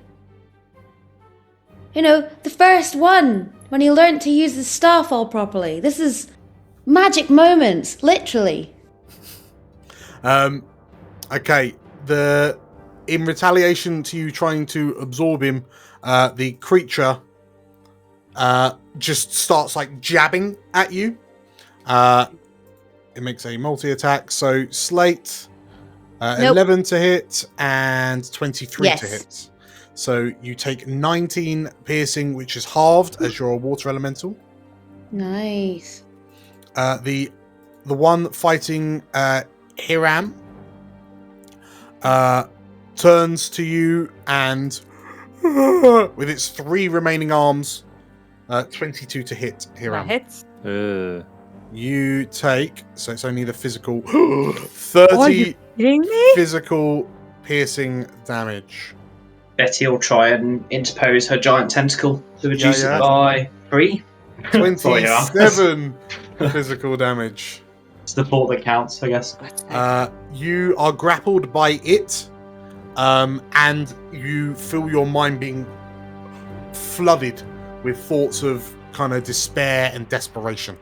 S5: you know, the first one, when he learned to use the staff all properly. This is magic moments, literally.
S1: Okay, in retaliation to you trying to absorb him, the creature just starts like jabbing at you. It makes a multi-attack, so Slate,
S5: Nope.
S1: 11 to hit and 23
S5: Yes.
S1: to hit. So you take 19 piercing, which is halved as you're a water elemental.
S5: Nice.
S1: The one fighting Hiram turns to you and with its 3 remaining arms, 22 to hit Hiram.
S2: That hits.
S1: You take, so it's only the physical, 30
S2: Are you kidding me?
S1: physical piercing damage.
S6: Betty will try and interpose her giant tentacle to reduce
S1: Yeah.
S6: it by 3.
S1: 27 physical damage.
S6: It's the thought that counts, I guess.
S1: You are grappled by it, and you feel your mind being flooded with thoughts of kind of despair and desperation.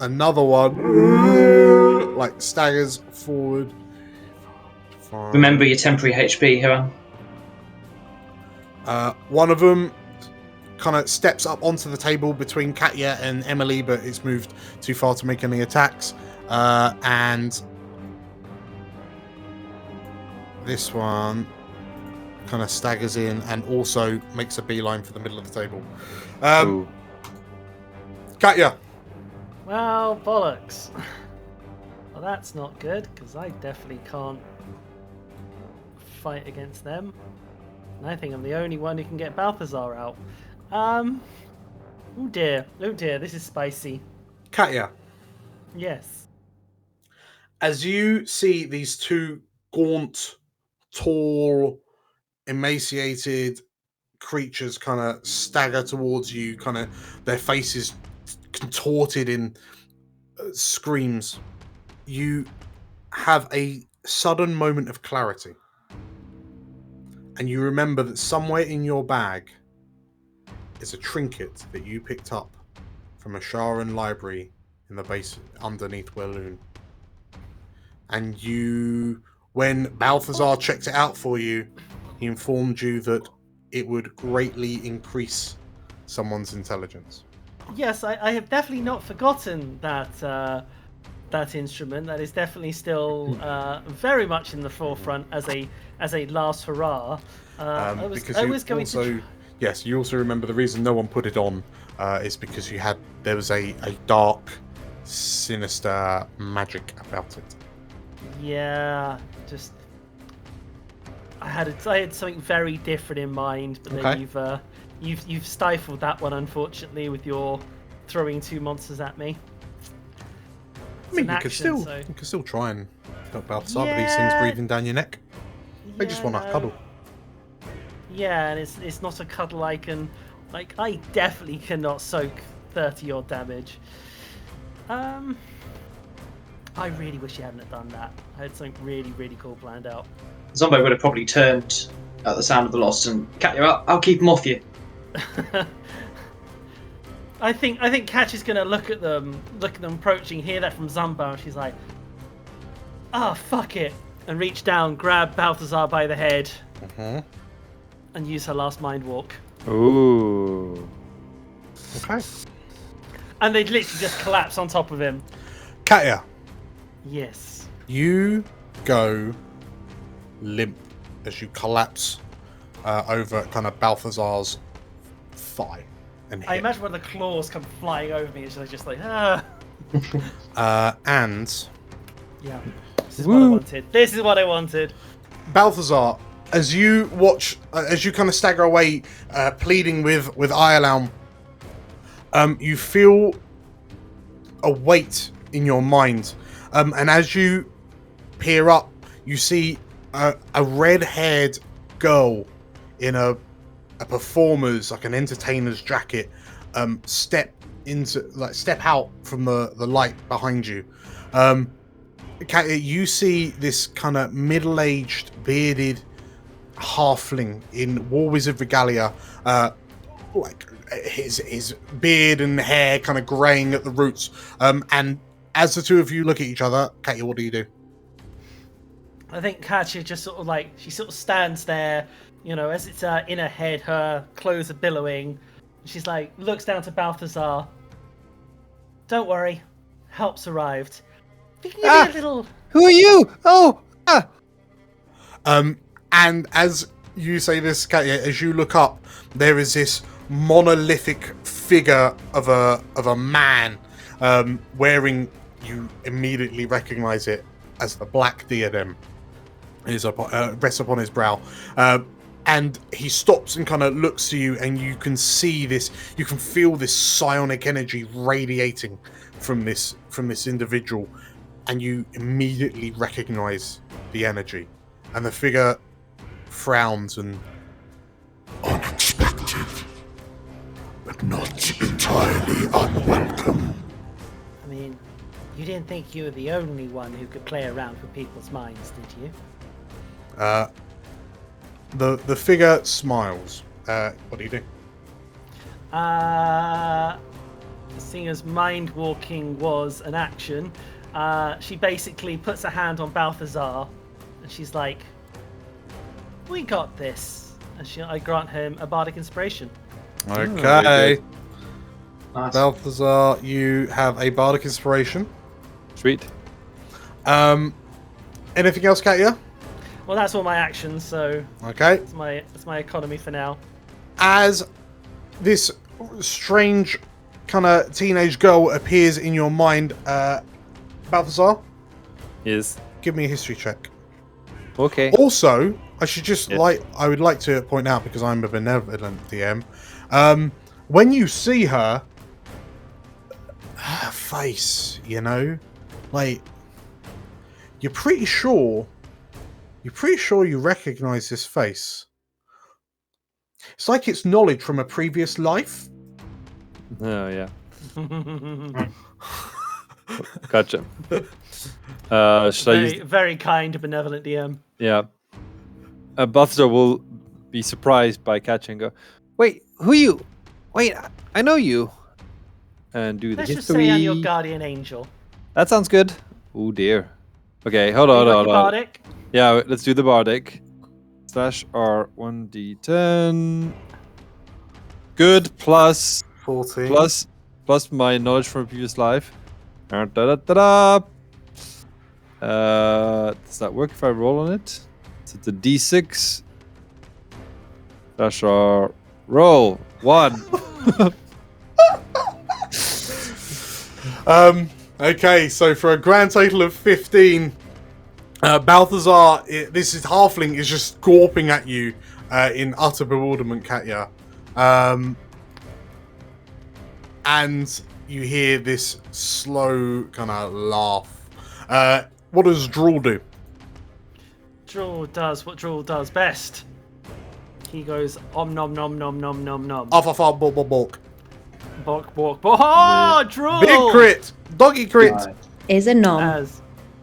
S1: Another one like staggers forward.
S6: Remember your temporary HP, Hiram.
S1: One of them kind of steps up onto the table between Katya and Emily, but it's moved too far to make any attacks. And this one kind of staggers in and also makes a beeline for the middle of the table. Katya.
S7: Well, bollocks. Well, that's not good, because I definitely can't fight against them. And I think I'm the only one who can get Balthazar out. Oh dear, this is spicy.
S1: Katya.
S7: Yes.
S1: As you see these two gaunt, tall, emaciated creatures kind of stagger towards you, kind of their faces contorted in screams, you have a sudden moment of clarity. And you remember that somewhere in your bag is a trinket that you picked up from a Sharan library in the base underneath Walloon. And when Balthazar checked it out for you, he informed you that it would greatly increase someone's intelligence.
S7: Yes, I have definitely not forgotten that instrument. That is definitely still very much in the forefront as a last hurrah.
S1: Yes, you also remember the reason no one put it on is because there was a dark, sinister magic about it.
S7: Yeah, just I had something very different in mind, but then you've stifled that one, unfortunately, with your throwing two monsters at me.
S1: I mean, you could still try and help Balthazar, but these things breathing down your neck. They just want to cuddle.
S7: Yeah, and it's not a cuddle I can. Like, I definitely cannot soak 30 odd damage. I really wish you hadn't done that. I had something really, really cool planned out.
S6: Zombo would have probably turned at the sound of the lost and Katya, I'll keep him off you.
S7: I think Catch is gonna look at them approaching, hear that from Zumbo, and she's like, fuck it, and reach down, grab Balthazar by the head, and use her last mind walk.
S10: Ooh.
S1: Okay.
S7: And they'd literally just collapse on top of him.
S1: Katya.
S7: Yes.
S1: You go limp as you collapse over kind of Balthazar's thigh. And
S7: I imagine when the claws come flying over me, it's just like,
S1: and
S7: yeah, this is what I wanted. This is what I wanted.
S1: Balthazar, as you watch, as you kind of stagger away, pleading with Iolaum, you feel a weight in your mind, and as you peer up, you see a red-haired girl in a performer's, like an entertainer's jacket, step out from the light behind you. You see this kind of middle-aged, bearded halfling in War Wizard regalia, like his beard and hair kind of graying at the roots. And as the two of you look at each other, Katya, what do you do?
S7: I think Katya just sort of stands there, you know, as it's in her head, her clothes are billowing. She's like, looks down to Balthazar. Don't worry, help's arrived. We can give you a little.
S10: Who are you?
S1: And as you say this, Katya, as you look up, there is this monolithic figure of a man wearing. You immediately recognize it as the black diadem. Rests upon his brow. And he stops and kind of looks to you, and you can see this. You can feel this psionic energy radiating from this individual, and you immediately recognize the energy. And the figure frowns and
S8: unexpected, but not entirely unwelcome.
S7: I mean, you didn't think you were the only one who could play around with people's minds, did you?
S1: The figure smiles. What do you do?
S7: seeing as mind walking was an action, she basically puts her hand on Balthazar, and she's like, "We got this." And I grant him a bardic inspiration.
S1: Okay.
S6: Nice.
S1: Balthazar, you have a bardic inspiration.
S10: Sweet.
S1: Anything else, Katya?
S7: Well, that's all my actions, so
S1: Okay.
S7: it's my economy for now.
S1: As this strange kind of teenage girl appears in your mind, Balthazar,
S10: Yes.
S1: give me a history check.
S10: Okay.
S1: Also, I should just
S10: Yes.
S1: I would like to point out, because I'm a benevolent DM, when you see her face, you know, like you're pretty sure you recognize this face. It's like it's knowledge from a previous life.
S10: Oh yeah. Gotcha. Should I use?
S7: Very kind, benevolent DM.
S10: Yeah. Balthazar will be surprised by catching. Go. Wait, who you? Wait, I know you. And do the
S7: Let's just
S10: history.
S7: say I'm your guardian angel.
S10: That sounds good. Oh dear. Okay, hold
S7: You
S10: on,
S7: got
S10: hold
S7: your
S10: on.
S7: bardic?
S10: Yeah, let's do the bardic. Slash R 1d10. Good plus
S1: 14.
S10: plus my knowledge from a previous life. Da-da-da-da. Does that work if I roll on it? So it's a d6. Slash R roll 1.
S1: Okay, so for a grand total of 15, Balthazar, this is halfling, is just gawping at you in utter bewilderment, Katya. And you hear this slow kind of laugh. What does Drool do?
S7: Drool does what Drool does best. He goes om nom nom nom nom nom nom.
S1: Off, bulk, bulk, bulk.
S7: Bork, bork, bork. Oh, Drool!
S1: Big crit! Doggy crit!
S6: Right.
S5: Is a nom.
S7: As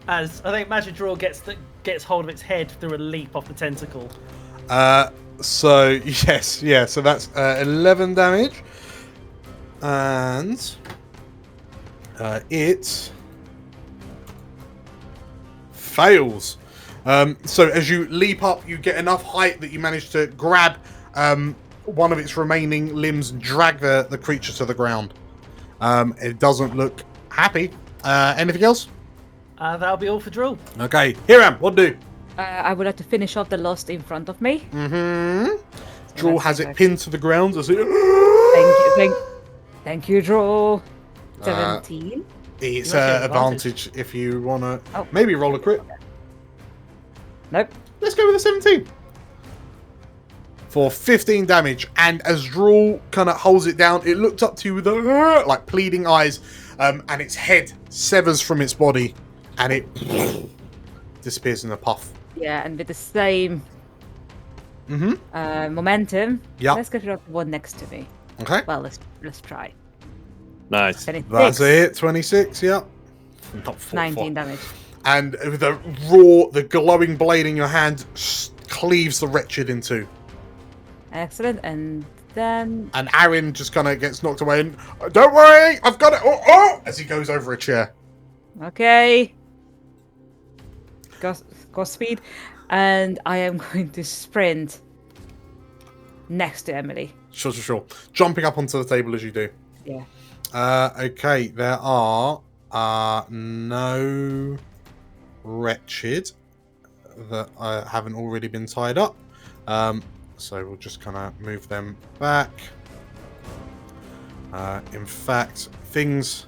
S7: I think Magic Drool gets hold of its head through a leap off the tentacle.
S1: So, yes, yeah, so that's 11 damage. And it fails. So as you leap up, you get enough height that you manage to grab one of its remaining limbs and drag the creature to the ground. It doesn't look happy. Anything else?
S7: That'll be all for Drool.
S1: Okay, Hiram, what do?
S2: I would like to finish off the lost in front of me.
S1: Mm-hmm. Drool
S2: that's
S1: has it
S2: exactly-
S1: pinned to the ground as it...
S2: Thank you, Drool. 17.
S1: It's
S7: You actually have
S1: advantage if you want to
S2: Oh.
S1: maybe roll a crit.
S2: Nope.
S1: Let's go with a 17. For 15 damage. And as Drool kind of holds it down, it looks up to you with like pleading eyes, and its head severs from its body, and it disappears in a puff.
S2: Yeah, and with the same
S1: Mm-hmm.
S2: momentum,
S1: Yeah.
S2: let's get rid of the one next to me.
S1: Okay.
S2: Well, let's try.
S10: Nice.
S2: 26.
S1: That's it. 26, yeah. Not 44.
S2: 19 damage.
S1: And with the glowing blade in your hand cleaves the wretched in two.
S2: Excellent. And then
S1: And Aaron just kind of gets knocked away and, don't worry, I've got it, as he goes over a chair.
S2: okay. Go speed. And I am going to sprint next to Emily.
S1: Sure. Jumping up onto the table as you do.
S2: Yeah.
S1: Okay, there are no wretched that haven't already been tied up. So we'll just kind of move them back. In fact, things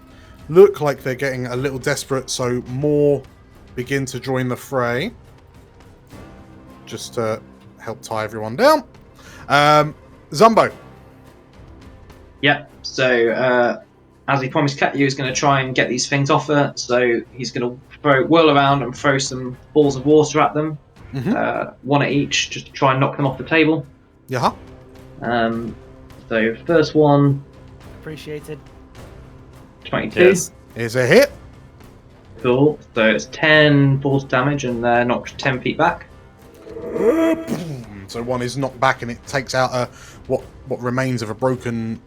S1: look like they're getting a little desperate, so more begin to join the fray. Just to help tie everyone down. Zumbo.
S6: Yeah, so as he promised, Katya is going to try and get these things off her. So he's going to whirl around and throw some balls of water at them, one at each, just to try and knock them off the table.
S1: Yeah.
S6: So first one,
S7: Appreciated.
S6: 22.
S10: Yes.
S1: Is a hit.
S6: Cool. So it's 10 force damage, and they're knocked 10 feet back.
S1: So one is knocked back, and it takes out what remains of a broken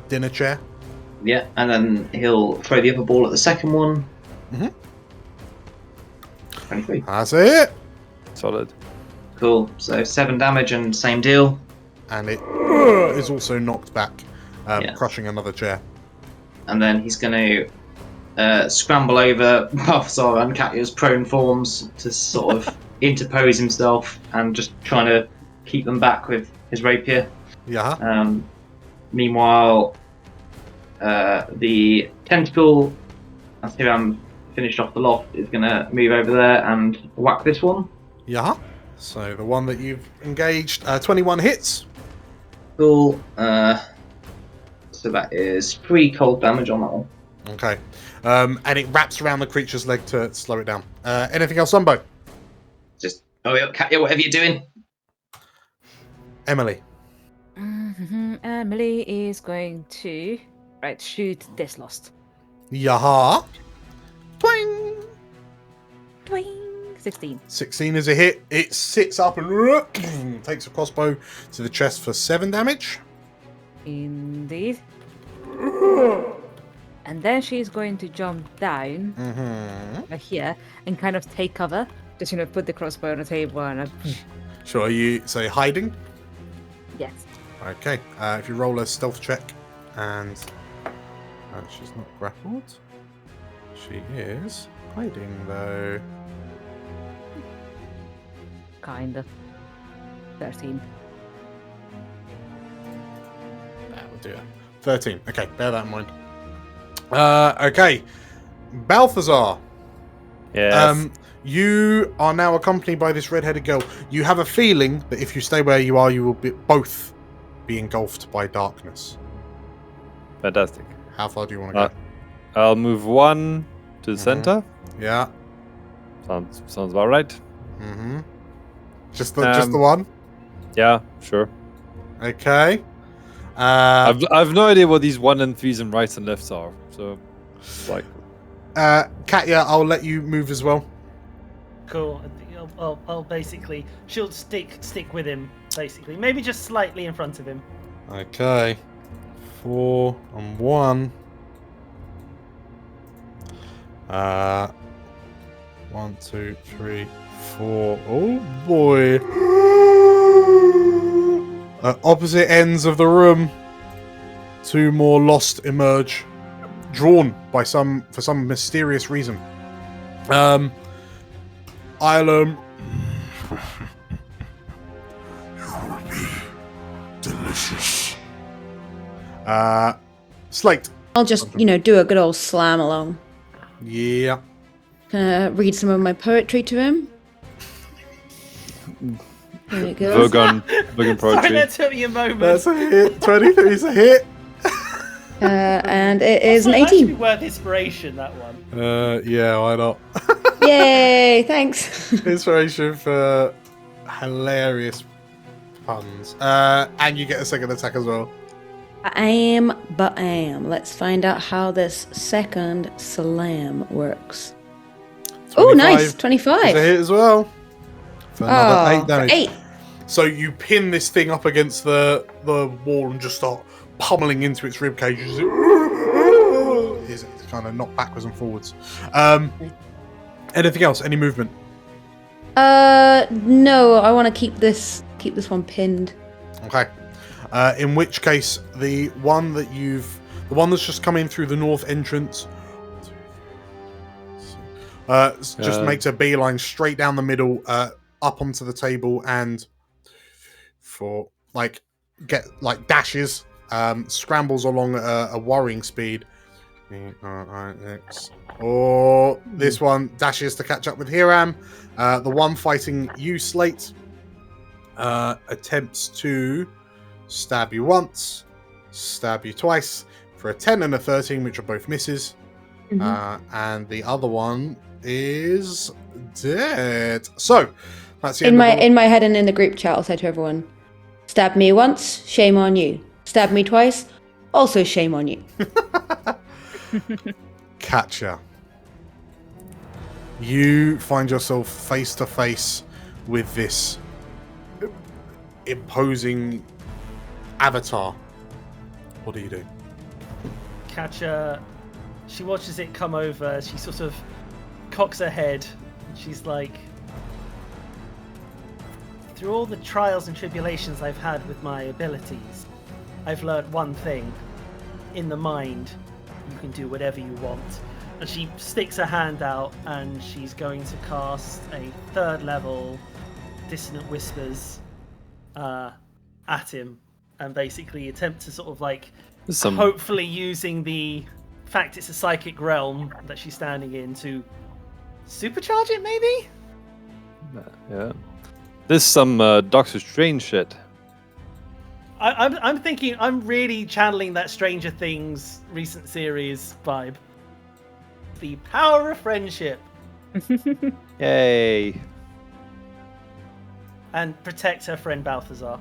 S1: dinner chair.
S6: Yeah, and then he'll throw the other ball at the second one. 23.
S1: That's it.
S10: Solid.
S6: Cool. So 7 damage and same deal.
S1: And it is also knocked back, crushing another chair.
S6: And then he's going to scramble over Balthazar and Katya's prone forms to sort of interpose himself and just trying to keep them back with his rapier.
S1: Yeah.
S6: Meanwhile, the tentacle, as Hiram finished off the loft, is going to move over there and whack this one.
S1: Yeah. So the one that you've engaged, 21 hits.
S6: Cool. So that is 3 cold damage on that one.
S1: Okay. And it wraps around the creature's leg to slow it down. Anything else, Zumbo?
S6: Just, Katya, whatever you're doing.
S1: Emily.
S2: Emily is going to shoot this lost.
S1: Yaha. Twing.
S2: Twing. 16.
S1: 16 is a hit. It sits up and takes a crossbow to the chest for 7 damage.
S2: Indeed. And then she's going to jump down here and kind of take cover. Just, put the crossbow on the table and...
S1: Sure, you say hiding?
S2: Yes.
S1: Okay, if you roll a stealth check and... she's not grappled. She is hiding, though.
S2: Kind of. 13.
S1: That will do it. 13. Okay, bear that in mind. Okay. Balthazar.
S10: Yes.
S1: You are now accompanied by this red-headed girl. You have a feeling that if you stay where you are, you will both be engulfed by darkness.
S10: Fantastic.
S1: How far do you want to go?
S10: I'll move 1 to the center.
S1: Yeah.
S10: Sounds about right.
S1: Just the one?
S10: Yeah, sure.
S1: Okay.
S10: I've no idea what these 1 and 3s and rights and lefts are. So, like.
S1: Katya, I'll let you move as well.
S7: Cool. I think I'll basically, she'll stick with him. Basically, maybe just slightly in front of him.
S1: Okay. 4 and 1. 1, 2, 3, 4. Oh boy. At opposite ends of the room, 2 more lost emerge, drawn by for some mysterious reason. I'll
S8: You will be delicious.
S1: Slate.
S5: I'll just, do a good old slam along.
S1: Yeah.
S5: Read some of my poetry to him. There it goes.
S10: Vogon
S7: Sorry,
S10: poetry.
S7: that took me a moment.
S1: That's a hit. 23 is a hit.
S5: And it is an
S7: Actually
S5: 18.
S7: worth inspiration, that one.
S1: Yeah, why not?
S5: Yay, thanks.
S1: Inspiration for hilarious puns. And you get a second attack as well.
S5: I am. Let's find out how this second slam works. Oh, nice. 25.
S1: It's a hit as well. For another 8 damage.
S5: 8.
S1: So you pin this thing up against the wall and just start pummeling into its ribcage. It's kind of knocked backwards and forwards. Anything else? Any movement?
S5: No. I want to keep this one pinned.
S1: Okay. In which case, the one that's just come in through the north entrance, just makes a beeline straight down the middle, up onto the table, and dashes, scrambles along at a worrying speed. Or this one dashes to catch up with Hiram. The one fighting you, Slate, attempts to stab you once, stab you twice for a 10 and a 13, which are both misses. And the other one is dead. So that's the
S5: In
S1: end
S5: my head and in the group chat, I'll say to everyone, stab me once, shame on you. Stab me twice, also shame on you.
S1: Catcher. You find yourself face to face with this imposing avatar. What do you do?
S7: Catcher, she watches it come over. She sort of cocks her head. And she's like, through all the trials and tribulations I've had with my abilities, I've learned one thing. In the mind, you can do whatever you want. And she sticks her hand out and she's going to cast a 3rd level Dissonant Whispers at him and basically attempt to sort of like hopefully using the fact it's a psychic realm that she's standing in to supercharge it, maybe?
S10: Yeah. This is some Doctor Strange shit.
S7: I'm thinking, I'm really channeling that Stranger Things recent series vibe. The power of friendship.
S10: Yay.
S7: And protect her friend Balthazar.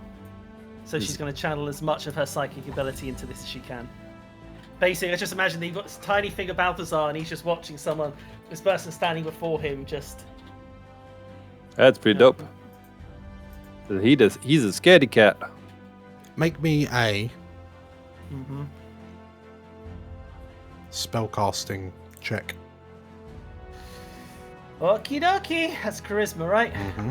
S7: So she's going to channel as much of her psychic ability into this as she can. Basically, I just imagine that you've got this tiny figure Balthazar and he's just watching this person standing before him just...
S10: That's pretty dope. He's a scaredy cat.
S1: Make me a
S7: Mm-hmm.
S1: spellcasting check.
S7: Okie dokie. That's charisma, right?
S1: Mm-hmm.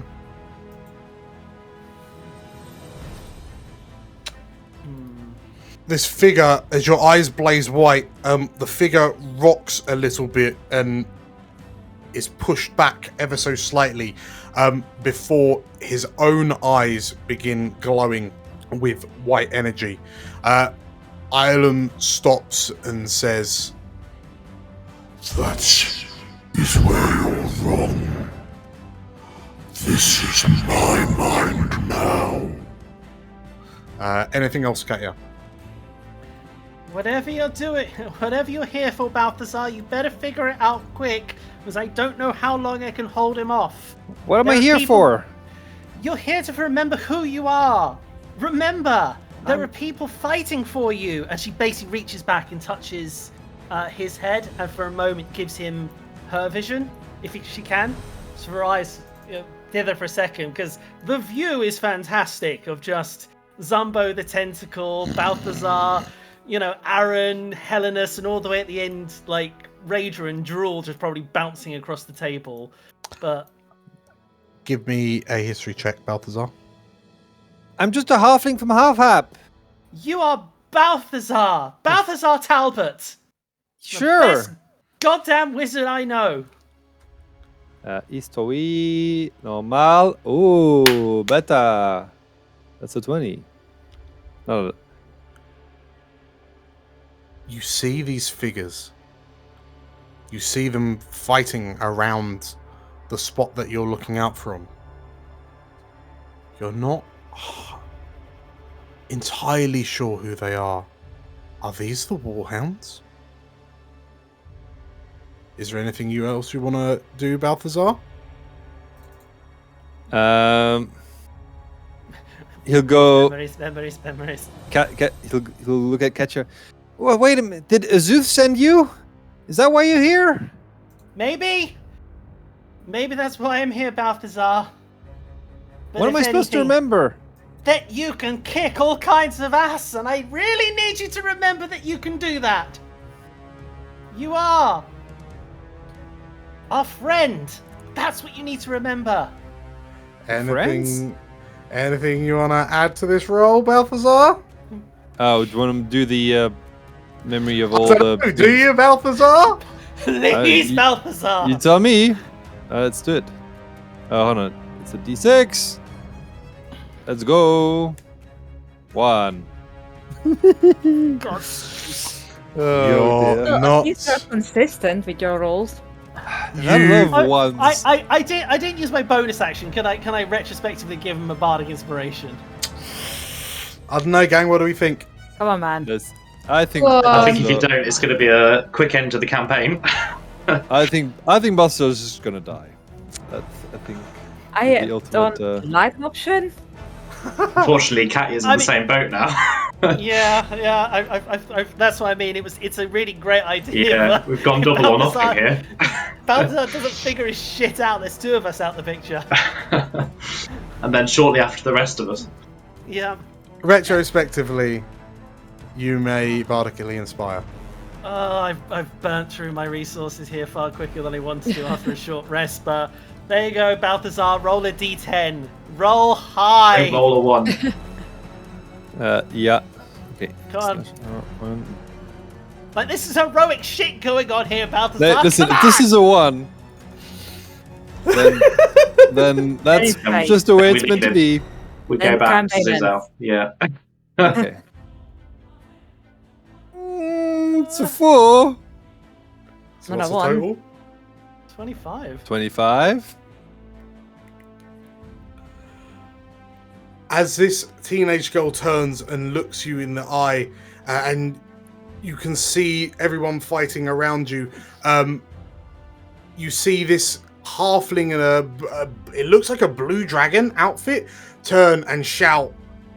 S1: This figure, as your eyes blaze white, the figure rocks a little bit and is pushed back ever so slightly before his own eyes begin glowing with white energy. Ilum stops and says,
S8: That is where you're wrong. This is my mind now.
S1: anything else, Katya?
S7: Whatever you're doing, whatever you're here for, Balthazar, you better figure it out quick, because I don't know how long I can hold him off.
S10: What am I here for?
S7: You're here to remember who you are. Remember, there are people fighting for you. And she basically reaches back and touches his head, and for a moment gives him her vision, if she can. So her eyes dither for a second, because the view is fantastic of just Zumbo the Tentacle, Balthazar, Aaron, Helenus, and all the way at the end, like Rager and Drool just probably bouncing across the table. But
S1: give me a history check, Balthazar.
S10: I'm just a halfling from Half-Hap.
S7: You are Balthazar! Balthazar Talbot!
S10: Sure.
S7: The best goddamn wizard I know.
S10: History, normal. Oh, beta. That's a 20. No.
S1: You see these figures. You see them fighting around the spot that you're looking out from. You're not entirely sure who they are. Are these the Warhounds? Is there anything else you want to do, Balthazar?
S10: He'll go.
S7: Memories.
S10: He'll look at Catcher. Well, wait a minute. Did Azuth send you? Is that why you're here?
S7: Maybe that's why I'm here, Balthazar. But
S10: What am I supposed to remember?
S7: That you can kick all kinds of ass, and I really need you to remember that you can do that. You are our friend. That's what you need to remember.
S1: Anything you want to add to this role, Balthazar?
S10: Oh, do you want him to do the memory of all the...
S1: Do you, Balthazar?
S7: Please, Balthazar.
S10: You tell me. Let's do it. Hold on. It's a D6. Let's go. 1.
S7: God.
S1: You're not...
S2: You're so consistent with your rolls.
S10: I love ones.
S7: I didn't use my bonus action. Can I retrospectively give him a bardic inspiration?
S1: I don't know, gang. What do we think?
S2: Come on, man.
S10: Yes. I think
S6: if you don't, it's going to be a quick end to the campaign.
S10: I think Balthazar's just gonna die. That's
S2: I
S10: the ultimate,
S2: don't like an option.
S6: Unfortunately, Katya's in the same boat now.
S7: Yeah. That's what I mean. It's a really great idea.
S6: Yeah, we've gone double or nothing here.
S7: Balthazar doesn't figure his shit out. There's 2 of us out the picture.
S6: And then shortly after the rest of us.
S7: Yeah.
S1: Retrospectively, you may bardically inspire.
S7: I've burnt through my resources here far quicker than I wanted to after a short rest, but there you go, Balthazar. Roll a d10. Roll high.
S6: Don't roll a 1.
S10: Yeah. Okay.
S7: Come on.
S10: One.
S7: Like, this is heroic shit going on here, Balthazar.
S10: No, listen,
S7: Come
S10: if this
S7: on!
S10: is a 1, then that's
S2: Right.
S10: just the way
S6: We
S10: it's meant to
S6: need
S10: be.
S6: We go
S2: Then
S6: back to
S2: campaign
S6: Zizel. Yeah.
S10: Okay. It's a 4.
S1: So
S2: Not
S1: what's
S2: a
S1: the
S2: one.
S1: total?
S7: 25.
S10: 25.
S1: As this teenage girl turns and looks you in the eye, and you can see everyone fighting around you, you see this halfling in it looks like a blue dragon outfit turn and shout,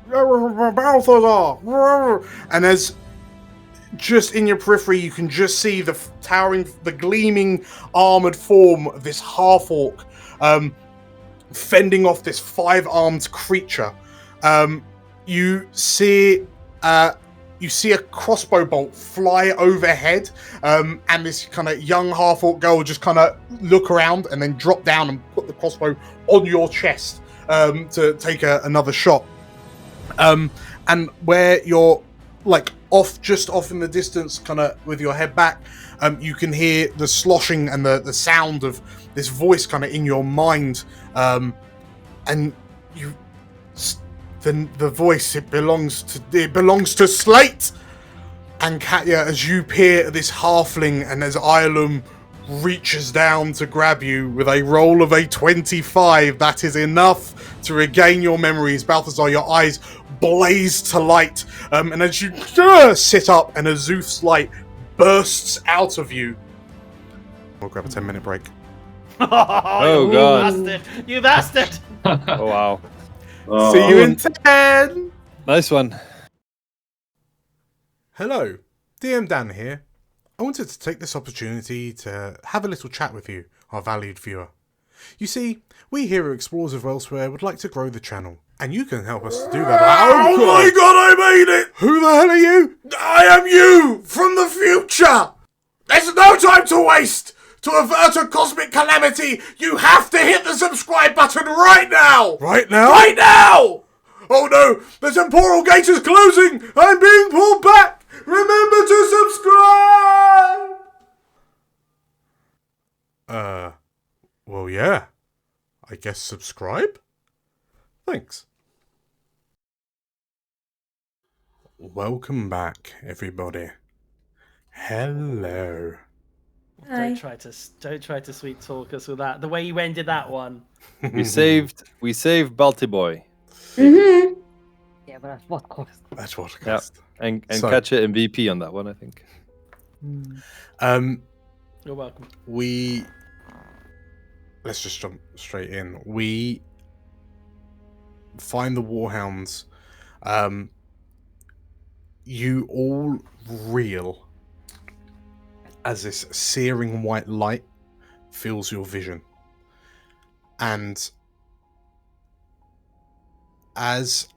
S1: Balthazar! And as just in your periphery, you can just see the gleaming armored form of this half-orc fending off this 5-armed creature. You see a crossbow bolt fly overhead, and this kind of young half-orc girl just kind of look around and then drop down and put the crossbow on your chest to take another shot. And where you're like just off in the distance, kind of with your head back, you can hear the sloshing and the sound of this voice kind of in your mind, and you. The voice, it belongs to Slate. And Katya, as you peer at this halfling, and as Ilum reaches down to grab you with a roll of a 25, that is enough to regain your memories. Balthazar, your eyes blaze to light, and as you sit up, and a Zeus light bursts out of you. We'll grab a 10-minute break.
S10: Oh,
S7: you
S10: God.
S7: bastard! You bastard!
S10: Oh, wow.
S1: See you in 10!
S10: Nice one.
S1: Hello, DM Dan here. I wanted to take this opportunity to have a little chat with you, our valued viewer. You see, we here at Explorers of Elsewhere would like to grow the channel, and you can help us to do that. Oh my god, I made it! Who the hell are you? I am you, from the future! There's no time to waste! To avert a cosmic calamity, you have to hit the subscribe button right now! Right now? Right now! Oh no, the temporal gate is closing! I'm being pulled back! Remember to subscribe! Well, yeah. I guess subscribe? Thanks. Welcome back, everybody. Hello.
S7: Don't try to sweet talk us with that. The way you ended that one.
S10: We saved Balti Boy.
S5: Mm-hmm.
S2: Yeah, but at what cost?
S1: That's what it
S10: Yeah.
S1: cost.
S10: And
S1: So-
S10: catch it MVP on that one, I think.
S7: You're welcome.
S1: Let's just jump straight in. We find the Warhounds. You all reel as this searing white light fills your vision. And as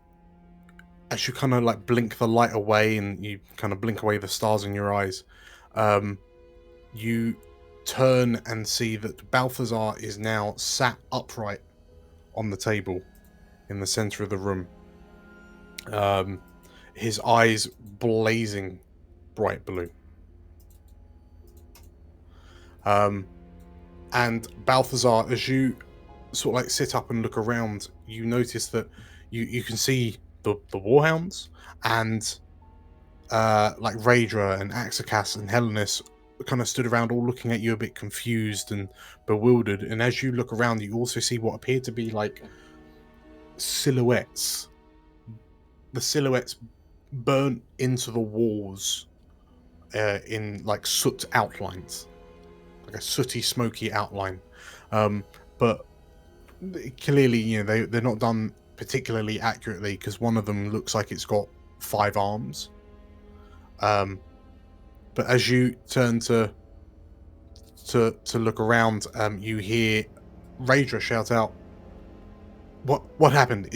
S1: you kind of like blink the light away and you kind of blink away the stars in your eyes, you turn and see that Balthazar is now sat upright on the table in the center of the room. His eyes blazing bright blue. And Balthazar, as you sort of like sit up and look around, you notice that you can see the Warhounds and like Raedra and Axakas and Helenis kind of stood around all looking at you a bit confused and bewildered. And as you look around, you also see what appear to be like silhouettes. The silhouettes burnt into the walls in like soot outlines. Like a sooty, smoky outline. But clearly, you know, they're not done particularly accurately because one of them looks like it's got 5 arms. But as you turn to look around, you hear Raedra shout out, "What happened?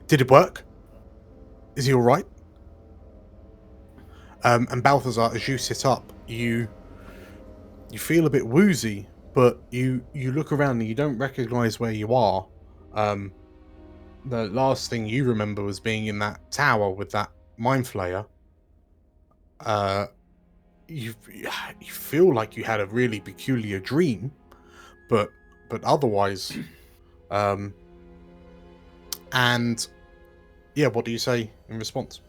S1: Did it work? Is he all right?" And Balthazar, as you sit up, you feel a bit woozy, but you look around and you don't recognise where you are. The last thing you remember was being in that tower with that mind flayer. You feel like you had a really peculiar dream, but otherwise, and yeah, what do you say in response?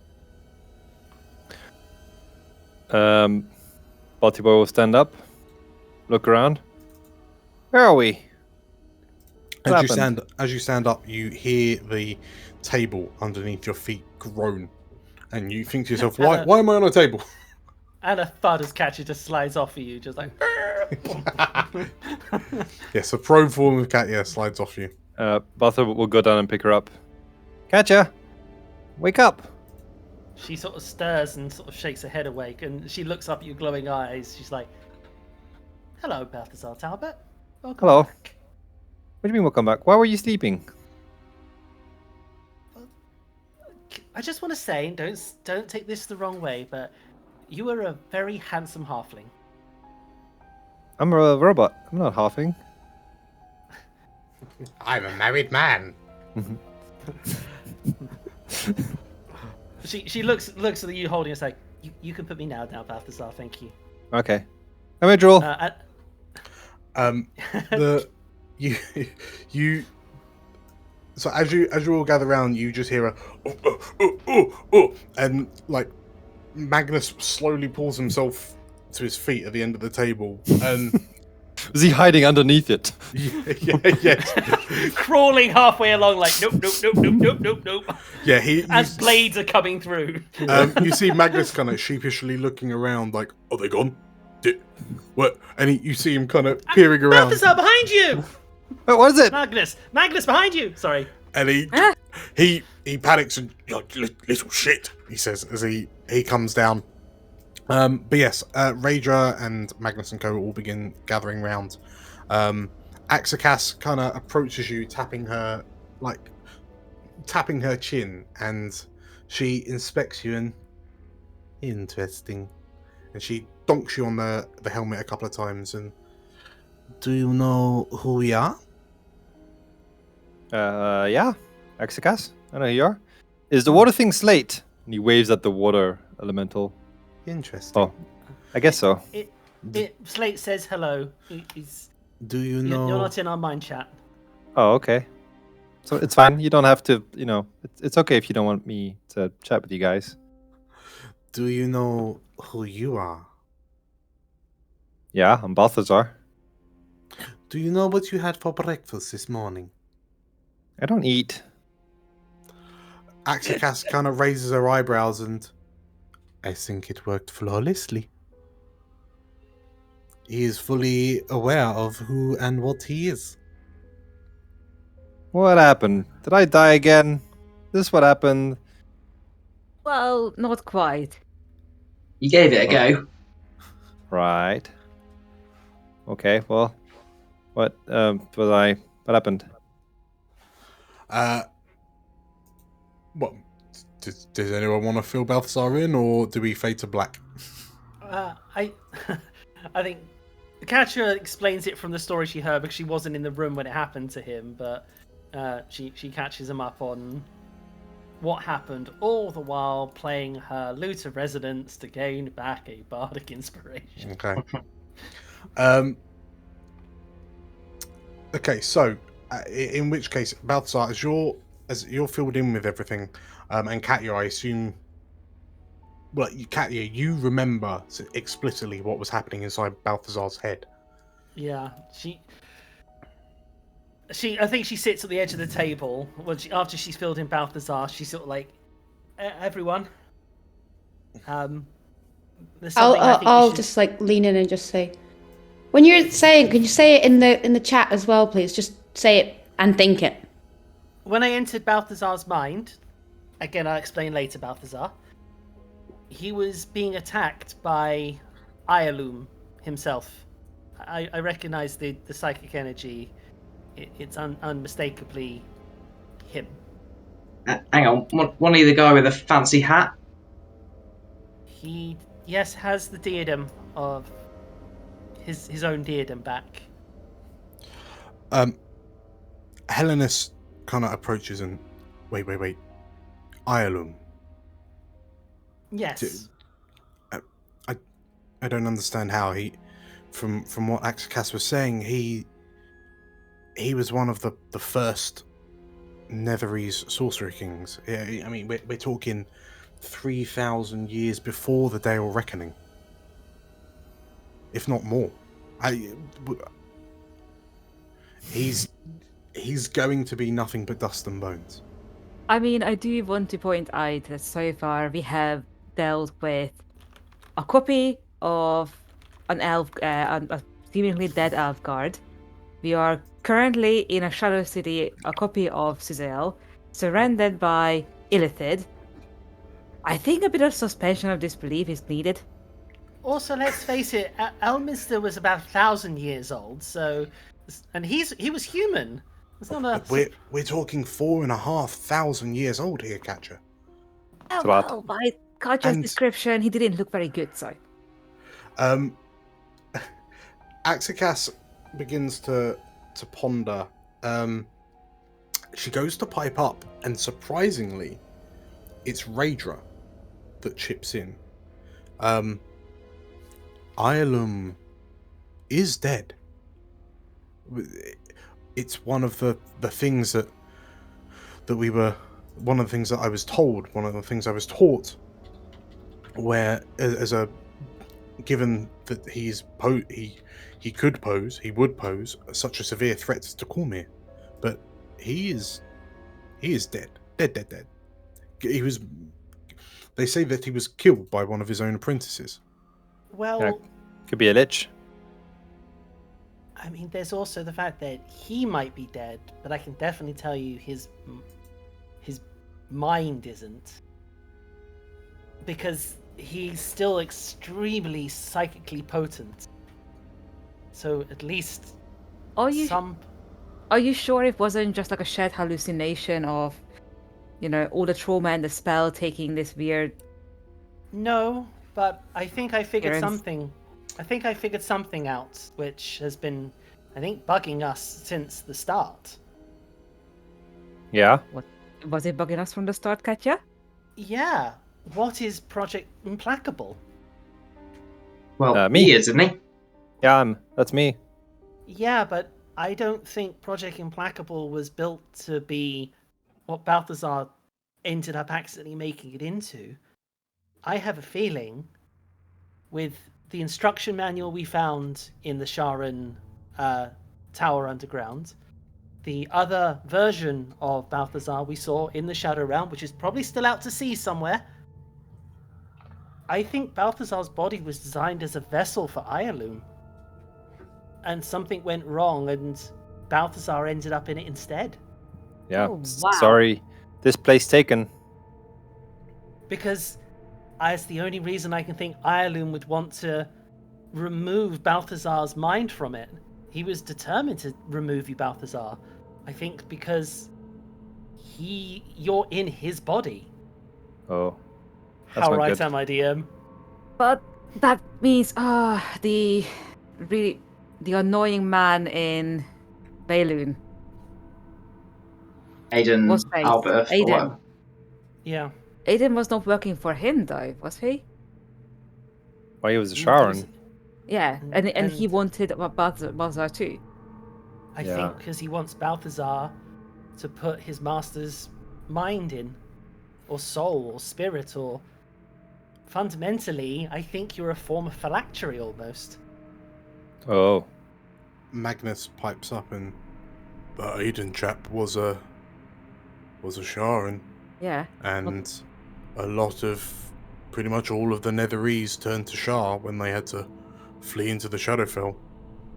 S10: Balti Boy will stand up, look around. Where are we?
S1: As you stand up, you hear the table underneath your feet groan, and you think to yourself, "Why am I on a table?"
S7: And a thud as Catcher just slides off of you, just like.
S1: Yes, a prone form of cat, slides off you.
S10: Balthazar will go down and pick her up. Catcher, wake up!
S7: She sort of stirs and sort of shakes her head awake, and she looks up at your glowing eyes. She's like, "Hello, Balthazar Talbot. Welcome
S10: Hello.
S7: back."
S10: What do you mean welcome back? Why were you sleeping?
S7: I just want to say, don't take this the wrong way, but you are a very handsome halfling.
S10: I'm a robot. I'm not halfing.
S1: I'm a married man.
S7: She looks at you holding us like, you can put me now, Balthazar. Thank you.
S10: Okay. I'm a drool.
S1: You. So as you all gather around, you just hear a and like Magnus slowly pulls himself to his feet at the end of the table, and
S10: is he hiding underneath it?
S1: Yes.
S7: Crawling halfway along, like nope.
S1: Yeah,
S7: as blades are coming through.
S1: You see Magnus kind of sheepishly looking around, like, "Are they gone? What?" And you see him kind of peering around.
S7: Balthazar, behind you!
S10: Wait, what is it?
S7: Magnus, behind you! Sorry.
S1: And he panics and, "Little shit," he says as he comes down. But yes, Raedra and Magnus and co all begin gathering round. Axakas kind of approaches you, tapping her chin, and she inspects you and, "Interesting," and she donks you on the helmet a couple of times. And, "Do you know who we are?"
S10: Yeah. Axakas, I know who you are. Is the water thing Slate? And he waves at the water elemental.
S1: Interesting.
S10: Oh, I guess so.
S7: Slate says hello.
S1: Do you know?
S7: You're not in our mind chat.
S10: Oh, okay. So it's fine. You don't have to, it's okay if you don't want me to chat with you guys.
S1: Do you know who you are?
S10: Yeah, I'm Balthazar.
S1: Do you know what you had for breakfast this morning?
S10: I don't eat.
S1: Axakas kind of raises her eyebrows and, "I think it worked flawlessly." He is fully aware of who and what he is.
S10: What happened? Did I die again? This what happened?
S2: Well, not quite.
S6: You gave it a go.
S10: Right. Okay, well, what happened?
S1: What? Does anyone want to fill Balthazar in, or do we fade to black?
S7: I think Catcher explains it from the story she heard because she wasn't in the room when it happened to him, but she catches him up on what happened, all the while playing her lute of resonance to gain back a bardic inspiration.
S1: Okay. Okay, so in which case, Balthazar, as you're filled in with everything, and Katya, I assume. Well, Katya, you remember explicitly what was happening inside Balthazar's head.
S7: Yeah, I think she sits at the edge of the table after she's filled in Balthazar. She's sort of like, everyone.
S5: I'll just like lean in and just say, when you're saying, can you say it in the chat as well, please? Just say it and think it.
S7: When I entered Balthazar's mind, again, I'll explain later, Balthazar. He was being attacked by Ialum himself. I recognize the psychic energy. It's unmistakably him.
S6: Hang on, one of the guy with a fancy hat?
S7: He, yes, has the diadem of his own diadem back.
S1: Hellenis kind of approaches and wait. Ialum.
S7: Yes.
S1: I don't understand how he, from what Axakas was saying, he was one of the first Netherese sorcerer kings. I mean, we're talking 3,000 years before the Dale Reckoning, if not more. He's going to be nothing but dust and bones.
S2: I mean, I do want to point out that so far we have dealt with a copy of an elf, a seemingly dead elf guard. We are currently in a Shadow City, a copy of Suzael, surrounded by Illithid. I think a bit of suspension of disbelief is needed.
S7: Also, let's face it, Elminster was about 1,000 years old, so, and he was human. It's not a.
S1: We're talking 4,500 years old here, Catcher.
S2: Oh,
S10: about-
S2: well, by Kaja's description, he didn't look very good, so.
S1: Axakas begins to ponder. She goes to pipe up, and surprisingly, it's Raedra that chips in. Ialum is dead. It's one of the things that we were. One of the things that I was told. One of the things I was taught. Where, given that he would pose such a severe threat to Cormyr, but he is dead. Dead. He was. They say that he was killed by one of his own apprentices.
S7: Well,
S10: Yeah, could be a lich.
S7: I mean, there's also the fact that he might be dead, but I can definitely tell you his mind isn't. Because he's still extremely psychically potent. So at least
S2: Are you sure it wasn't just like a shared hallucination of, all the trauma and the spell taking this weird...
S7: No, but I think I figured
S2: Appearance.
S7: something. I think I figured something out, which has been, I think, bugging us since the start.
S10: Yeah.
S2: Was it bugging us from the start, Katya?
S7: Yeah. What is Project Implacable?
S6: Well,
S10: Me.
S6: he is, isn't he?
S10: Yeah, that's me.
S7: Yeah, but I don't think Project Implacable was built to be what Balthazar ended up accidentally making it into. I have a feeling, with the instruction manual we found in the Sharon Tower underground, the other version of Balthazar we saw in the Shadow Realm, which is probably still out to sea somewhere, I think Balthazar's body was designed as a vessel for Ialum. And something went wrong, and Balthazar ended up in it instead.
S10: Yeah.
S2: Oh, wow.
S10: Sorry. This place taken.
S7: Because that's the only reason I can think Ialum would want to remove Balthazar's mind from it. He was determined to remove you, Balthazar. I think because you're in his body.
S10: Oh. That's
S7: How
S10: not
S7: right
S10: good.
S7: am I, DM?
S2: But that means, the annoying man in Balloon.
S6: Aiden,
S2: What's face?
S6: Albert, or
S2: Aiden.
S6: whatever.
S7: Yeah.
S2: Aiden was not working for him, though, was he?
S10: Why he was a Sharon?
S2: Yeah, and he
S7: And-
S2: wanted Balthazar too.
S7: I
S10: Yeah.
S7: think because he wants Balthazar to put his master's mind in, or soul, or spirit, or fundamentally, I think you're a form of phylactery almost.
S10: Oh.
S1: Magnus pipes up and the Aiden chap was a Sharon,
S2: Yeah.
S1: and pretty much all of the Netherese turned to Shar when they had to flee into the Shadowfell.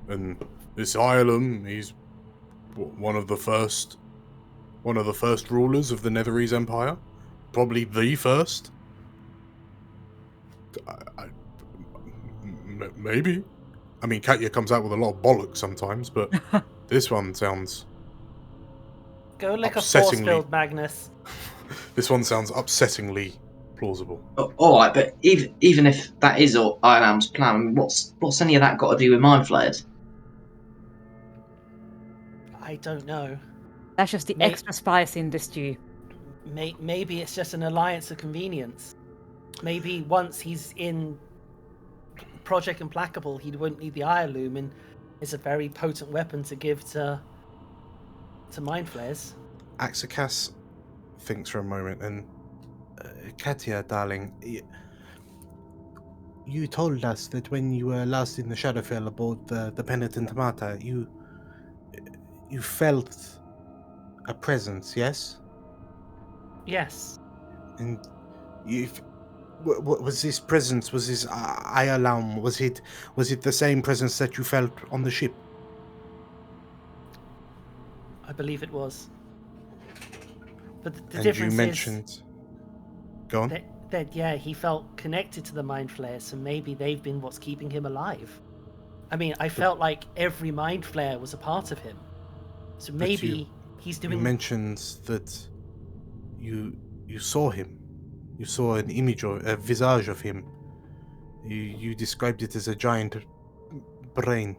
S1: And this Ialum, he's one of the first rulers of the Netherese Empire, probably the first. Maybe. I mean, Katya comes out with a lot of bollocks sometimes, but this one sounds.
S7: Go lick a force
S1: Upsettingly.
S7: field, Magnus.
S1: This one sounds upsettingly plausible.
S6: All right, but even if that is Ironham's plan, I mean, what's any of that got to do with mind flayers?
S7: I don't know.
S2: That's just the extra spice in the stew.
S7: Maybe it's just an alliance of convenience. Maybe once he's in Project Implacable, he won't need the heirloom, and it's a very potent weapon to give to mind flayers.
S1: Axakas thinks for a moment, and Katia, darling, you told us that when you were last in the Shadowfell aboard the Penitent Martyr, you felt a presence, yes?
S7: Yes.
S1: And what was this presence? Was this alarm? Was it the same presence that you felt on the ship?
S7: I believe it was. But the
S1: And
S7: difference
S1: you mentioned. Go on.
S7: that yeah, he felt connected to the mind flayer, so maybe they've been what's keeping him alive. I mean, I felt like every mind flayer was a part of him. So maybe he's doing.
S1: You mentioned that you saw him. You saw an image or a visage of him. You described it as a giant brain.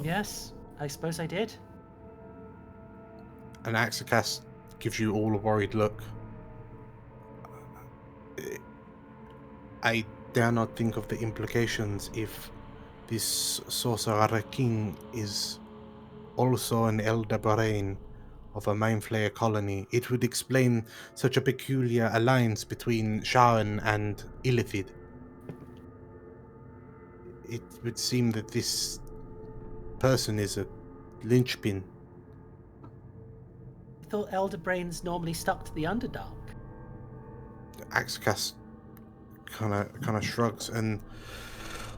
S7: Yes, I suppose I did.
S1: And Axakas gives you all a worried look. I dare not think of the implications if this Sorcerer King is also an elder brain of a Mind Flayer colony. It would explain such a peculiar alliance between Sharon and Illithid. It would seem that this person is a linchpin.
S7: I thought elder brains normally stuck to the Underdark.
S1: Axakas kind of shrugs, and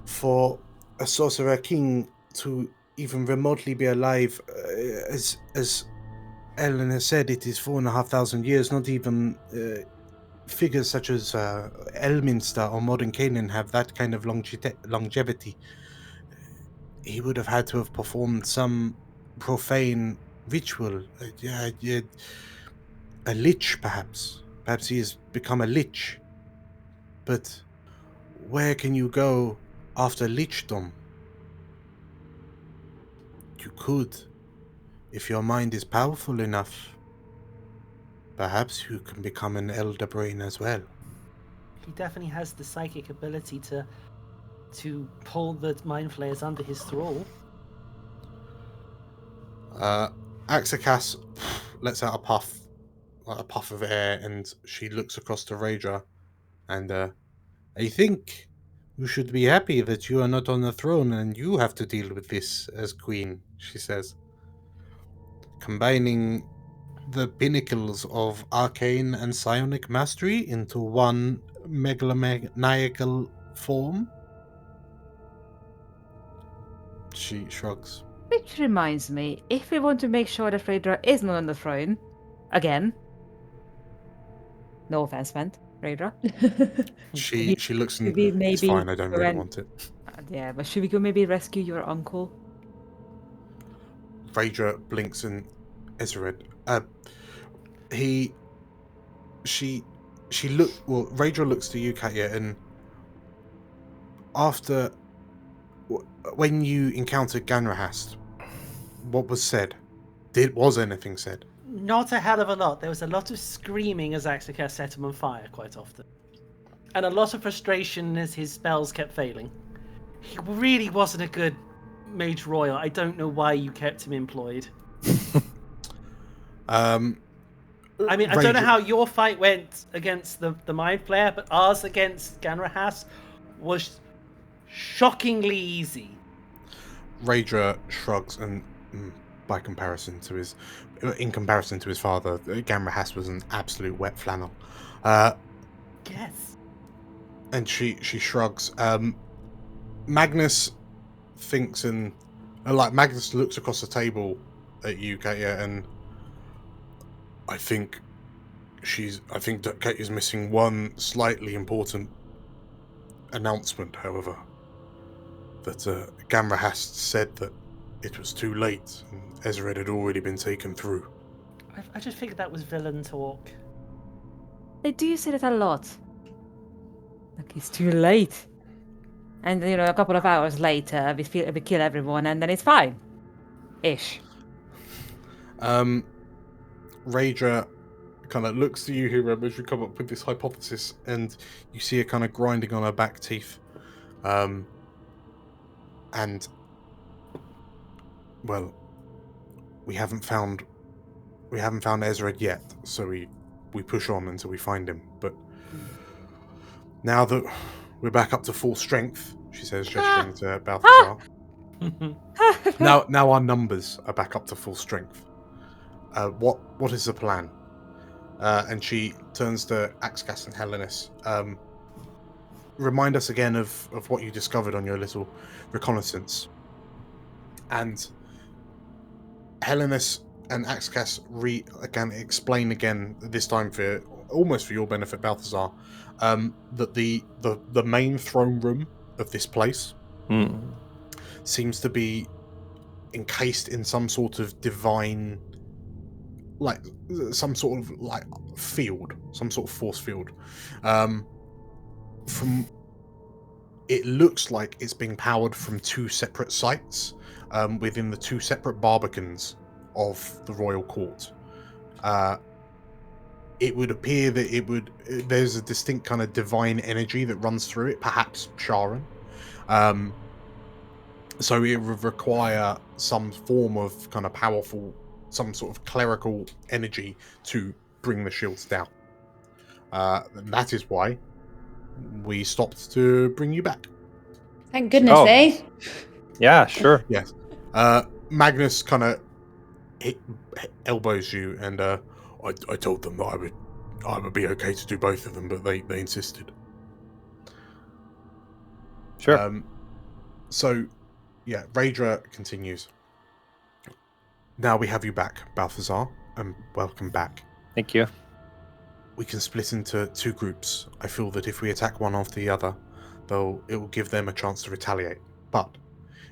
S1: for a Sorcerer King to even remotely be alive, as Ellen has said, it is 4,500 years. Not even figures such as Elminster or modern Canaan have that kind of longevity. He would have had to have performed some profane ritual. A lich, perhaps. Perhaps he has become a lich. But where can you go after lichdom? You could, if your mind is powerful enough. Perhaps you can become an elder brain as well.
S7: He definitely has the psychic ability to pull the mind flayers under his thrall.
S1: Axakas lets out a puff of air, and she looks across to Raedra, and I think you should be happy that you are not on the throne and you have to deal with this as queen, she says. Combining the pinnacles of arcane and psionic mastery into one megalomaniacal form? She shrugs.
S2: Which reminds me, if we want to make sure that Raedra is not on the throne, again, no offense meant, Raedra.
S1: She looks and it's fine, I don't really want it.
S2: Yeah, but should we go maybe rescue your uncle?
S1: Raedra blinks and Ezred. Raedra looks to you, Katya, and after when you encountered Ganrahast, what was said? Was anything said?
S7: Not a hell of a lot. There was a lot of screaming as Axakas set him on fire quite often. And a lot of frustration as his spells kept failing. He really wasn't a good Mage Royal. I don't know why you kept him employed. I mean, I don't know how your fight went against the Mind Flayer, but ours against Ganrahas was shockingly easy.
S1: Raedra shrugs, and in comparison to his father, Ganrahas was an absolute wet flannel.
S7: Yes.
S1: And she shrugs. Magnus thinks, and Magnus looks across the table at you, Katya, and I think that Katya's missing one slightly important announcement, however. That Ganrahast said that it was too late and Ezred had already been taken through.
S7: I just figured that was villain talk.
S2: They do say that a lot. Like, it's too late. And, a couple of hours later, we kill everyone, and then it's fine. Ish.
S1: Raedra kind of looks to you, Hiram, as you come up with this hypothesis, and you see her kind of grinding on her back teeth. And, well, we haven't found Ezra yet, so we push on until we find him. But now that we're back up to full strength, she says, gesturing to Balthazar. Now our numbers are back up to full strength. What is the plan? And she turns to Axcas and Helenus. Remind us again of what you discovered on your little reconnaissance. And Helenus and Axcas explain again, this time for your benefit, Balthazar, that the main throne room of this place seems to be encased in some sort of divine, some sort of field, some sort of force field. From it looks like it's being powered from two separate sites within the two separate barbicans of the royal court. It would appear that there's a distinct kind of divine energy that runs through it, perhaps Sharon. So it would require some form of kind of powerful, some sort of clerical energy to bring the shields down. And that is why we stopped to bring you back.
S5: Thank goodness, eh?
S10: Yeah, sure.
S1: Yes. Magnus kind of elbows you, and I told them that I would be okay to do both of them, but they insisted.
S10: Sure.
S1: So, yeah, Raedra continues. Now we have you back, Balthazar, and welcome back.
S10: Thank you.
S1: We can split into two groups. I feel that if we attack one after the other, it will give them a chance to retaliate. But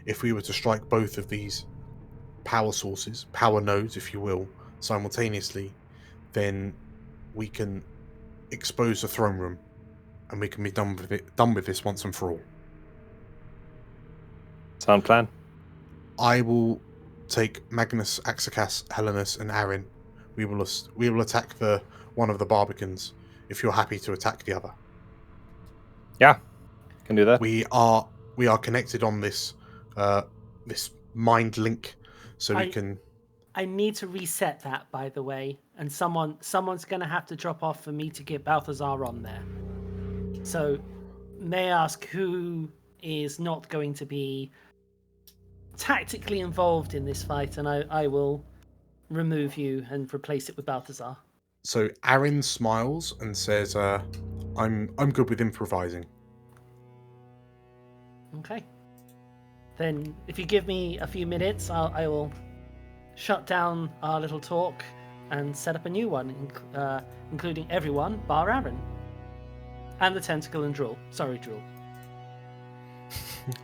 S1: if we were to strike both of these power sources, power nodes, if you will, simultaneously, then we can expose the throne room, and we can be done with this once and for all.
S10: Sound plan.
S1: I will take Magnus, Axicas, Helenus, and Arin. We will attack one of the Barbicans, if you're happy to attack the other.
S10: Yeah, can do that.
S1: We are connected on this this mind link, so we can.
S7: I need to reset that, by the way, and someone's going to have to drop off for me to get Balthazar on there. So, may I ask who is not going to be tactically involved in this fight, and I will remove you and replace it with Balthazar.
S1: So Arin smiles and says, "I'm good with improvising."
S7: Okay. Then, if you give me a few minutes, I will shut down our little talk and set up a new one, including everyone bar Arin and the tentacle and Drool. Sorry, Drool.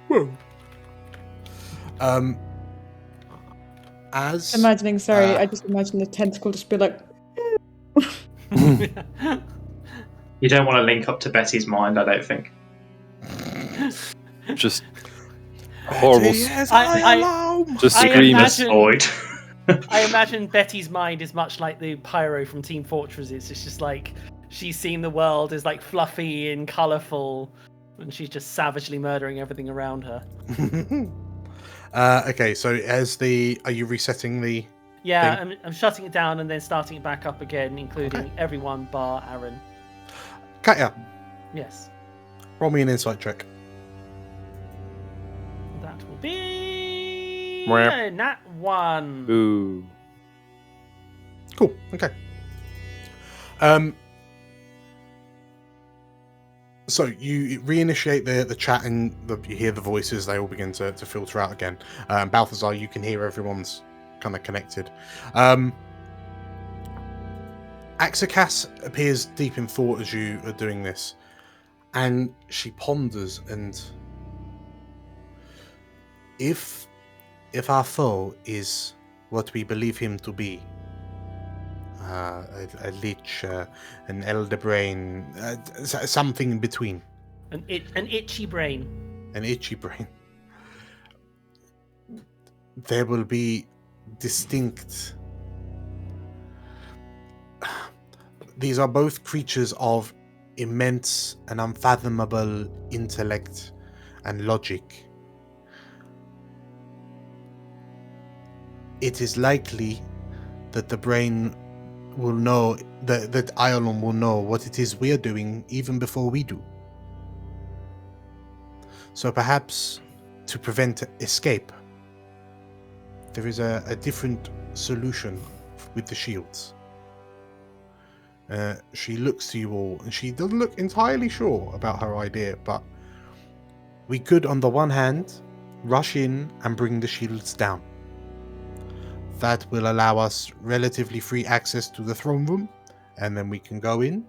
S1: Whoa. As
S5: Imagining, I just imagine the tentacle just be like.
S6: You don't want to link up to Betty's mind, I don't think.
S10: Just horrible. Just screams.
S7: I imagine Betty's mind is much like the pyro from Team Fortress is. It's just like she's seen the world as like fluffy and colourful, and she's just savagely murdering everything around her.
S1: Okay, so are you resetting the?
S7: Yeah, I'm shutting it down and then starting it back up again, including everyone bar Arin.
S1: Katya.
S7: Yes.
S1: Roll me an insight check.
S7: That will be
S10: Mwah.
S7: nat 1.
S10: Ooh.
S1: Cool. Okay. So you reinitiate the chat, and you hear the voices. They all begin to filter out again. Balthazar, you can hear everyone's kind of connected. Axicas appears deep in thought as you are doing this, and she ponders. And if our foe is what we believe him to be, a lich, an elder brain, something in between.
S7: An itchy brain.
S1: An itchy brain. There will be distinct. These are both creatures of immense and unfathomable intellect and logic. It is likely that the brain will know, that Iolon will know what it is we're doing even before we do. So perhaps to prevent escape, there is a different solution with the shields. She looks to you all, and she doesn't look entirely sure about her idea, but we could, on the one hand, rush in and bring the shields down. That will allow us relatively free access to the throne room, and then we can go in,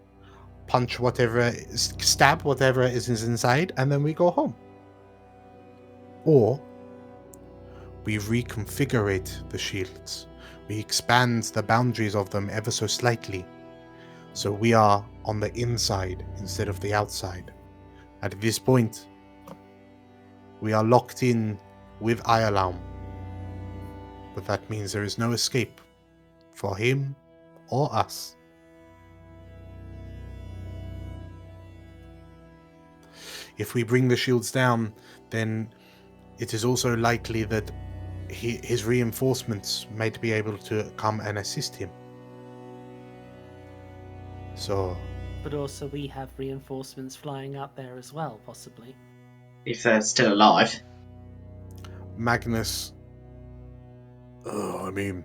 S1: punch whatever, stab whatever is inside, and then we go home. Or we reconfigure the shields. We expand the boundaries of them ever so slightly, so we are on the inside instead of the outside. At this point, we are locked in with Iolaum. But that means there is no escape for him or us. If we bring the shields down, then it is also likely that his reinforcements might be able to come and assist him. So...
S7: But also we have reinforcements flying up there as well, possibly.
S6: If they're still alive.
S1: Magnus... I mean,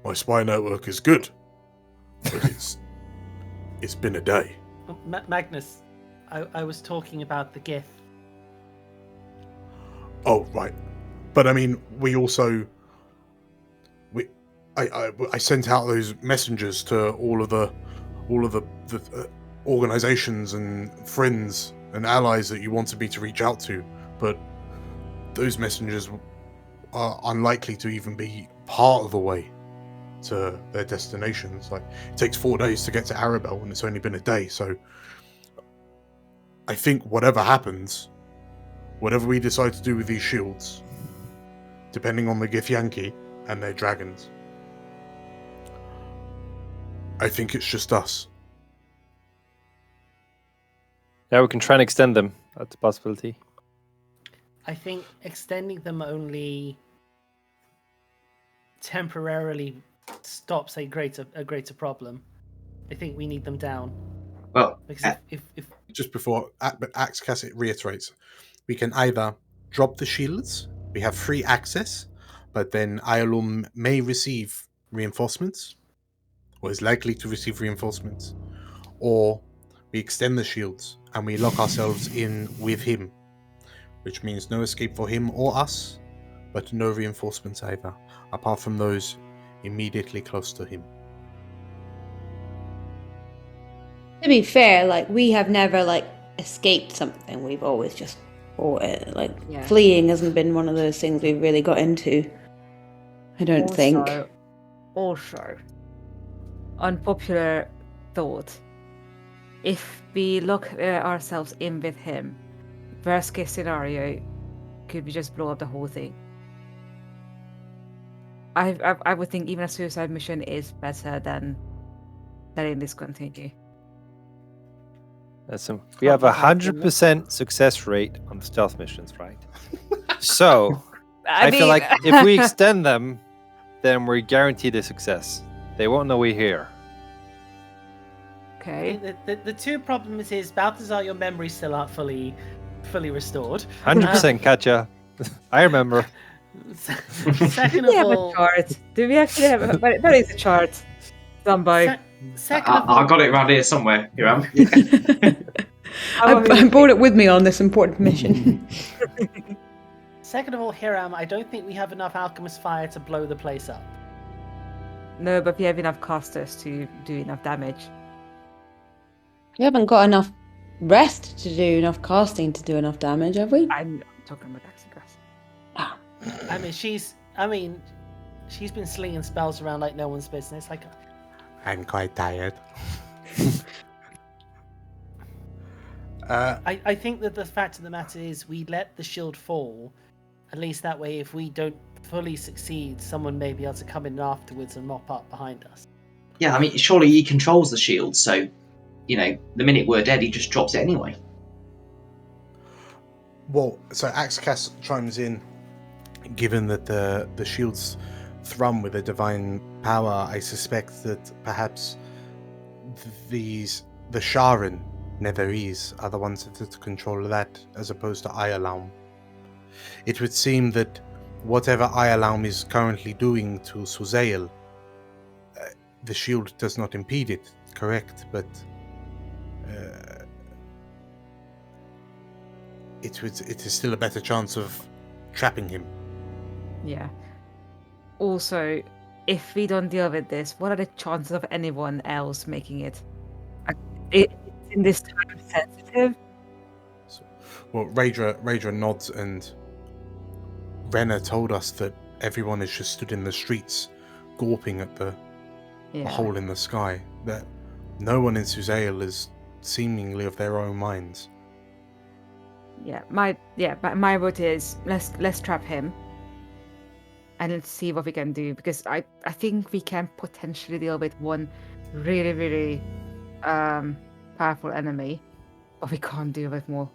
S1: my spy network is good, but it's been a day.
S7: Magnus, I was talking about the GIF.
S1: Oh, right. But I mean, we also... I sent out those messengers to all of the organizations and friends and allies that you wanted me to reach out to, but those messengers are unlikely to even be part of the way to their destinations. Like, it takes 4 days to get to Arabelle, and it's only been a day, so I think whatever happens, whatever we decide to do with these shields, depending on the Githyanki and their dragons, I think it's just us.
S10: Yeah, we can try and extend them. That's a possibility.
S7: I think extending them only temporarily stops a greater problem. I think we need them down.
S6: Well,
S7: because if
S1: just before Axe Cassett reiterates, we can either drop the shields, we have free access, but then Iolum may receive reinforcements, or is likely to receive reinforcements, or we extend the shields and we lock ourselves in with him, which means no escape for him or us, but no reinforcements either, apart from those immediately close to him.
S5: To be fair, like, we have never, like, escaped something. We've always just fought it. Like, fleeing hasn't been one of those things we've really got into, I don't think.
S2: Also, unpopular thought. If we lock ourselves in with him, worst case scenario, could we just blow up the whole thing? I would think even a suicide mission is better than letting this continue.
S10: We have 100% success rate on the stealth missions, right? So, I feel like if we extend them, then we're guaranteed a success. They won't know we're here.
S2: Okay.
S7: The two problems is, Balthazar, your memory's still not fully restored.
S10: 100%, Katja. I remember.
S7: Second
S2: we
S7: of
S2: have
S7: all,
S2: a chart. Do we actually have a... That is a chart. Somebody.
S7: Second of all,
S6: I got it around here somewhere. Here I am.
S5: I brought it with me on this important mission.
S7: Second of all, Hiram, I don't think we have enough alchemist fire to blow the place up.
S2: No, but we have enough casters to do enough damage.
S5: We haven't got enough rest to do enough casting to do enough damage, have we?
S2: I'm talking about Exegrass.
S5: Ah.
S7: I mean, she's been slinging spells around like no one's business. Like,
S1: I'm quite tired.
S7: I think that the fact of the matter is we let the shield fall. At least that way, if we don't fully succeed, someone may be able to come in afterwards and mop up behind us.
S6: Yeah, I mean, surely he controls the shield, so, the minute we're dead, he just drops it anyway.
S1: Well, so Axcas chimes in. Given that the shields thrum with a divine power, I suspect that perhaps the Sharan Netherese are the ones that control that, as opposed to Ialaum. It would seem that whatever Ialaum is currently doing to Suzael, the shield does not impede it, correct? But it is still a better chance of trapping him.
S2: Yeah. Also, if we don't deal with this, what are the chances of anyone else making it? It's in this time sensitive.
S1: Well, Raedra nods, and Renna told us that everyone is just stood in the streets, gawping at the hole in the sky. That no one in Suzael is seemingly of their own minds.
S2: But my vote is let's trap him. And let's see what we can do, because I think we can potentially deal with one really, really powerful enemy, but we can't deal with more.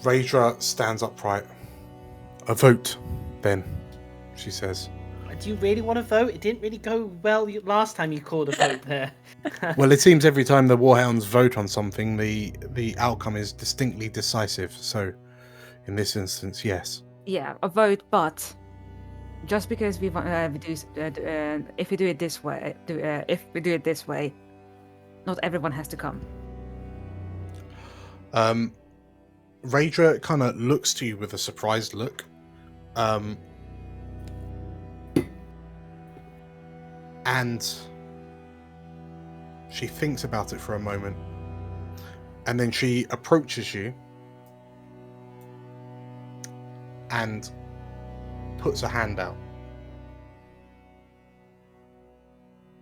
S1: Raedra stands upright. A vote, then, she says.
S7: Do you really want to vote? It didn't really go well last time you called a vote there.
S1: Well, it seems every time the Warhounds vote on something, the outcome is distinctly decisive, so... in this instance, yes.
S2: Yeah, a vote, but just because if we do it this way, not everyone has to come.
S1: Raedra kind of looks to you with a surprised look. And she thinks about it for a moment. And then she approaches you and puts a hand out.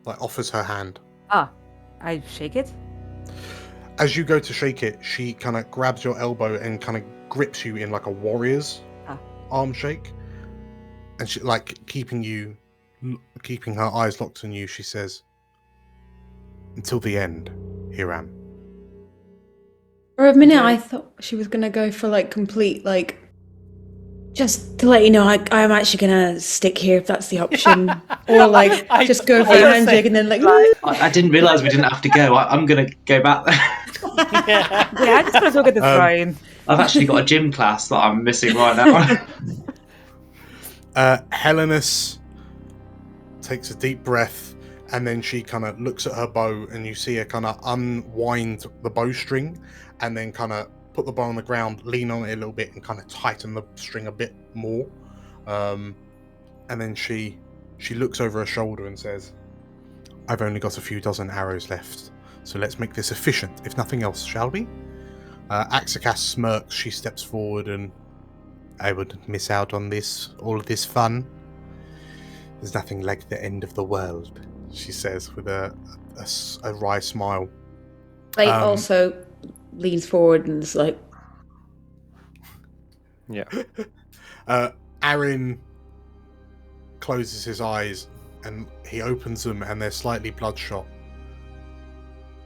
S1: Like, offers her hand.
S2: I shake it.
S1: As you go to shake it, she kind of grabs your elbow and kind of grips you in like a warrior's arm shake. And she, like, keeping her eyes locked on you, she says, "Until the end, Hiram."
S5: For a minute, I thought she was gonna go for like complete, like, just to let you know, I'm actually gonna stick here if that's the option, or like just go for a handshake and then like.
S6: I didn't realise we didn't have to go. I'm gonna go back there.
S2: Yeah, I just gotta look at the throne.
S6: I've actually got a gym class that I'm missing right now.
S1: Helenus takes a deep breath, and then she kind of looks at her bow, and you see her kind of unwind the bowstring, and then kind of put the bow on the ground, lean on it a little bit, and kind of tighten the string a bit more. And then she looks over her shoulder and says, "I've only got a few dozen arrows left, so let's make this efficient, if nothing else, shall we?" Axicas smirks. She steps forward, and "I wouldn't miss out on all of this fun. There's nothing like the end of the world," she says with a wry smile.
S5: Blake also leans forward and is like,
S10: yeah.
S1: Aaron closes his eyes and he opens them, and they're slightly bloodshot.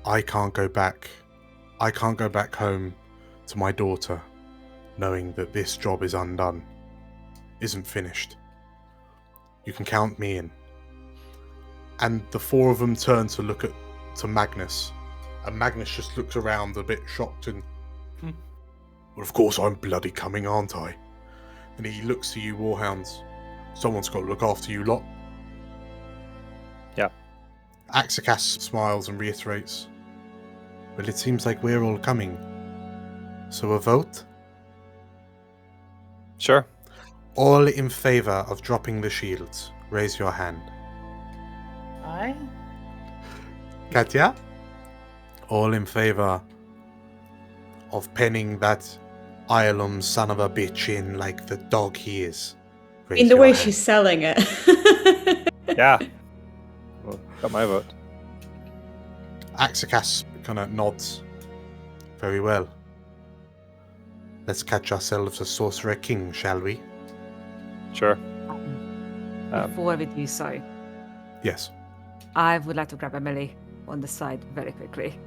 S1: I can't go back home to my daughter knowing that this job is undone, isn't finished. You can count me in. And the four of them turn to look to Magnus, and Magnus just looks around a bit shocked and, "Well, of course I'm bloody coming, aren't I?" And he looks to you, Warhounds. "Someone's got to look after you lot."
S10: Yeah.
S1: Axicas smiles and reiterates, "Well, it seems like we're all coming. So a vote?"
S10: Sure.
S1: All in favour of dropping the shields, raise your hand.
S7: Aye.
S1: Katya? All in favour of penning that Ialum son of a bitch in like the dog he is,
S5: In the way she's selling it.
S10: Yeah. Well, got my vote.
S1: Axicas kind of nods. Very well. Let's catch ourselves a sorcerer king, shall we?
S10: Sure.
S2: Before we do so,
S1: Yes.
S2: I would like to grab Emily on the side very quickly.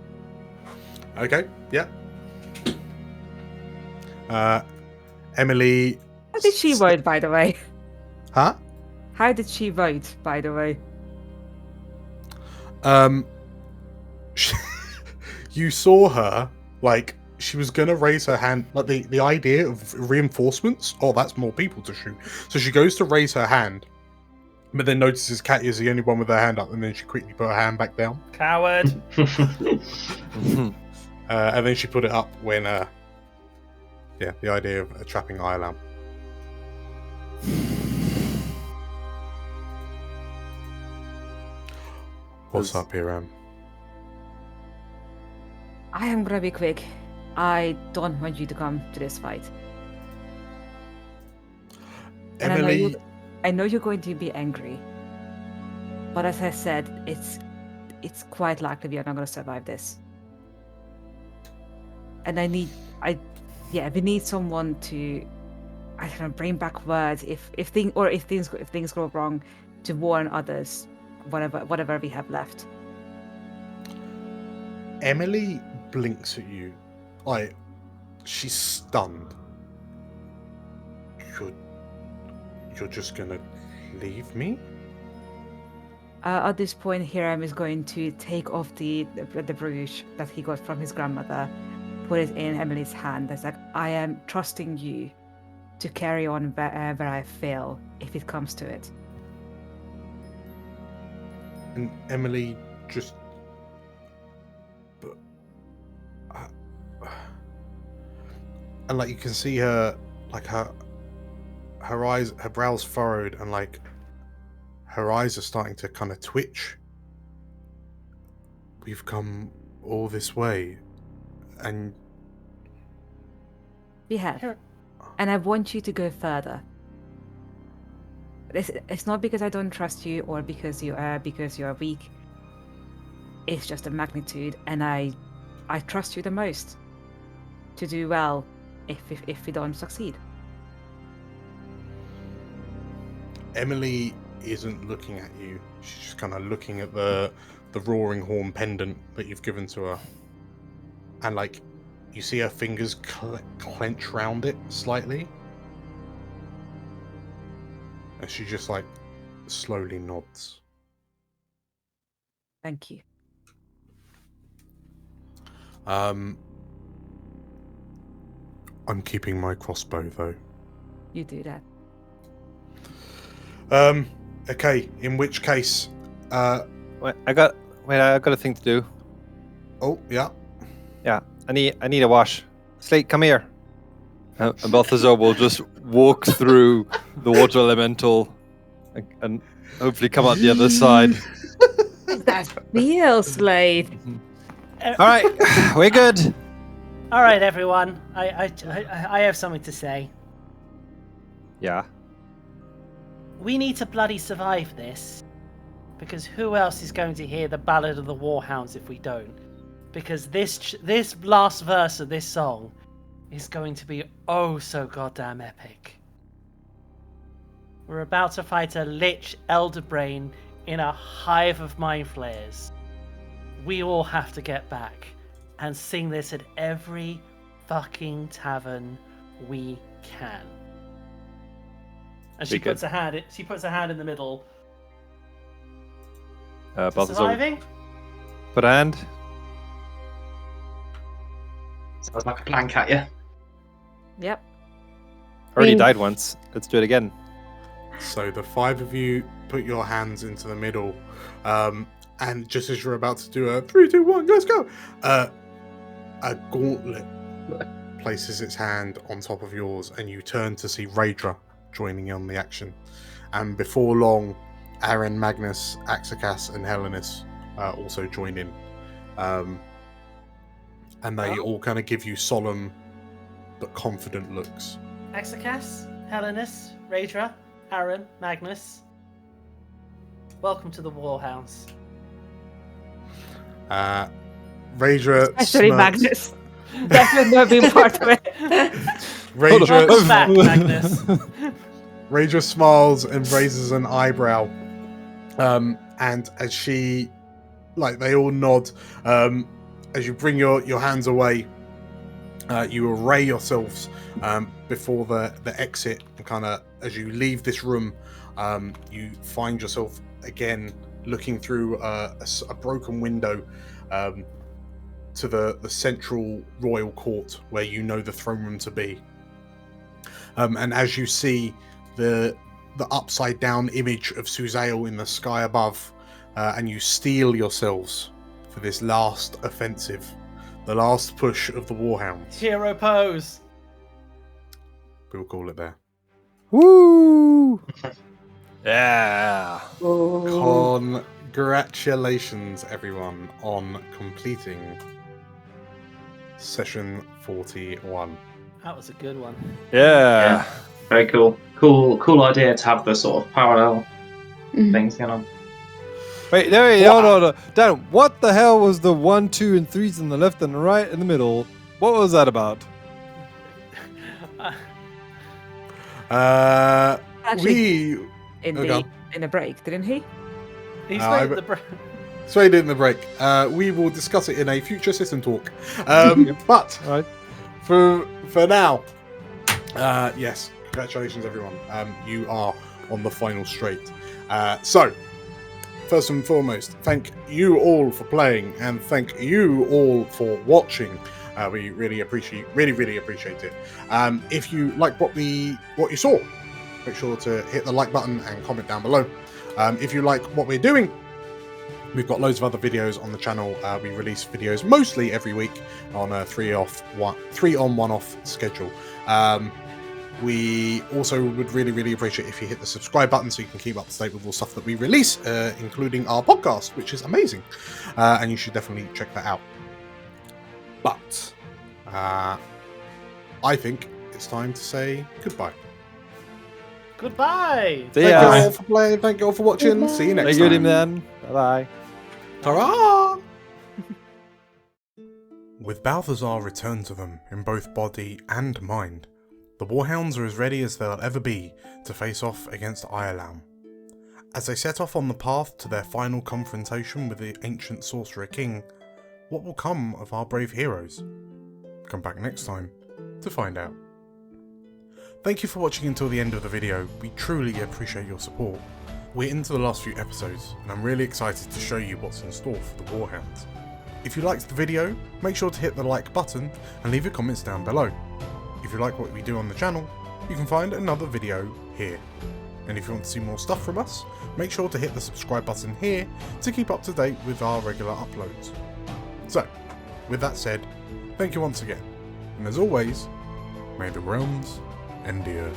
S1: Okay, yeah. Emily...
S2: How did she vote, by the way?
S1: Huh?
S2: How did she vote, by the way?
S1: You saw her, like, she was going to raise her hand. Like, the idea of reinforcements, oh, that's more people to shoot. So she goes to raise her hand, but then notices Katya's the only one with her hand up, and then she quickly put her hand back down.
S7: Coward.
S1: And then she put it up when, the idea of trapping Ireland. What's up, Hiram?
S2: I am gonna be quick. I don't want you to come to this fight. And
S1: Emily...
S2: I know you're going to be angry. But as I said, it's quite likely we are not gonna survive this. And we need someone to, I don't know, bring back words if things go wrong, to warn others, whatever we have left.
S1: Emily blinks at you, like she's stunned. You're just gonna leave me?
S2: At this point, Hiram is going to take off the brooch that he got from his grandmother, put it in Emily's hand. It's like, I am trusting you to carry on wherever I fail, if it comes to it.
S1: And Emily just... and like you can see her, like her eyes, her brows furrowed, and like her eyes are starting to kind of twitch. We've come all this way, and
S2: We have. And I want you to go further. It's not because I don't trust you or because you are weak. It's just a magnitude, and I trust you the most to do well if we don't succeed.
S1: Emily isn't looking at you. She's just kind of looking at the roaring horn pendant that you've given to her, and like you see her fingers clench round it slightly, and she just like slowly nods.
S2: Thank you.
S1: I'm keeping my crossbow though.
S2: You do that.
S1: Okay, in which case,
S10: Wait, I got a thing to do.
S1: Oh, yeah.
S10: Yeah, I need a wash. Slate, come here. And Balthazar will just walk through the water elemental and hopefully come out the other side.
S2: That feels, Slade.
S10: All right, we're good.
S7: All right, everyone. I have something to say.
S10: Yeah.
S7: We need to bloody survive this, because who else is going to hear the Ballad of the Warhounds if we don't? Because this last verse of this song is going to be oh so goddamn epic. We're about to fight a lich elder brain in a hive of mind flayers. We all have to get back and sing this at every fucking tavern we can. And she puts her hand in the middle.
S10: Balthazar,
S7: Surviving?
S10: put a hand.
S6: Sounds like a plan, Katya.
S2: Yep.
S10: Already died once. Let's do it again.
S1: So the five of you put your hands into the middle, and just as you're about to do a 3, 2, 1, let's go, a gauntlet places its hand on top of yours, and you turn to see Raedra joining in on the action. And before long, Aaron, Magnus, Axicas, and Hellenis also join in. And they all kind of give you solemn but confident looks.
S7: Axicas, Hellenis, Raedra, Aaron, Magnus. Welcome to the Warhounds.
S1: Raja
S2: Especially
S1: smirks.
S2: Magnus. Definitely not being part of it.
S7: Welcome back,
S1: Raja,
S7: Magnus.
S1: Raja smiles and raises an eyebrow. And as she, like, they all nod. As you bring your hands away, you array yourselves before the exit, and kind of as you leave this room, you find yourself again looking through a broken window to the central royal court where you know the throne room to be. And as you see the upside down image of Suzail in the sky above, and you steel yourselves for this last offensive, the last push of the Warhounds.
S7: Hero pose.
S1: We'll call it there.
S10: Woo! Yeah.
S1: Congratulations, everyone, on completing session 41.
S7: That was a good one.
S10: Yeah.
S6: Very cool. Cool idea to have the sort of parallel things going on.
S10: Wait, no. Dan, what the hell was the 1, 2, and 3s on the left and the right in the middle? What was that about?
S2: Actually, in the break, didn't he?
S7: He's made the break.
S1: Swayed in the break. We will discuss it in a future system talk. But
S10: Right.
S1: for now, yes, congratulations, everyone. You are on the final straight. So, first and foremost, thank you all for playing, and thank you all for watching. We really appreciate it. If you like what you saw, make sure to hit the like button and comment down below. If you like what we're doing, we've got loads of other videos on the channel. We release videos mostly every week on a 3 on 1 off schedule. We also would really appreciate if you hit the subscribe button so you can keep up to date with all stuff that we release, including our podcast, which is amazing. And you should definitely check that out. But I think it's time to say goodbye.
S7: Goodbye.
S10: See
S1: Thank
S10: ya.
S1: you all for playing. Thank you all for watching.
S5: Goodbye.
S1: See you next
S10: Thank you,
S1: time.
S10: man. Bye-bye.
S1: Ta-ra! With Balthazar returned to them in both body and mind, the Warhounds are as ready as they'll ever be to face off against Ireland. As they set off on the path to their final confrontation with the ancient sorcerer king, what will come of our brave heroes? Come back next time to find out. Thank you for watching until the end of the video. We truly appreciate your support. We're into the last few episodes, and I'm really excited to show you what's in store for the Warhounds. If you liked the video, make sure to hit the like button and leave your comments down below. If you like what we do on the channel, you can find another video here. And if you want to see more stuff from us, make sure to hit the subscribe button here to keep up to date with our regular uploads. So, with that said, thank you once again, and as always, may the realms endure.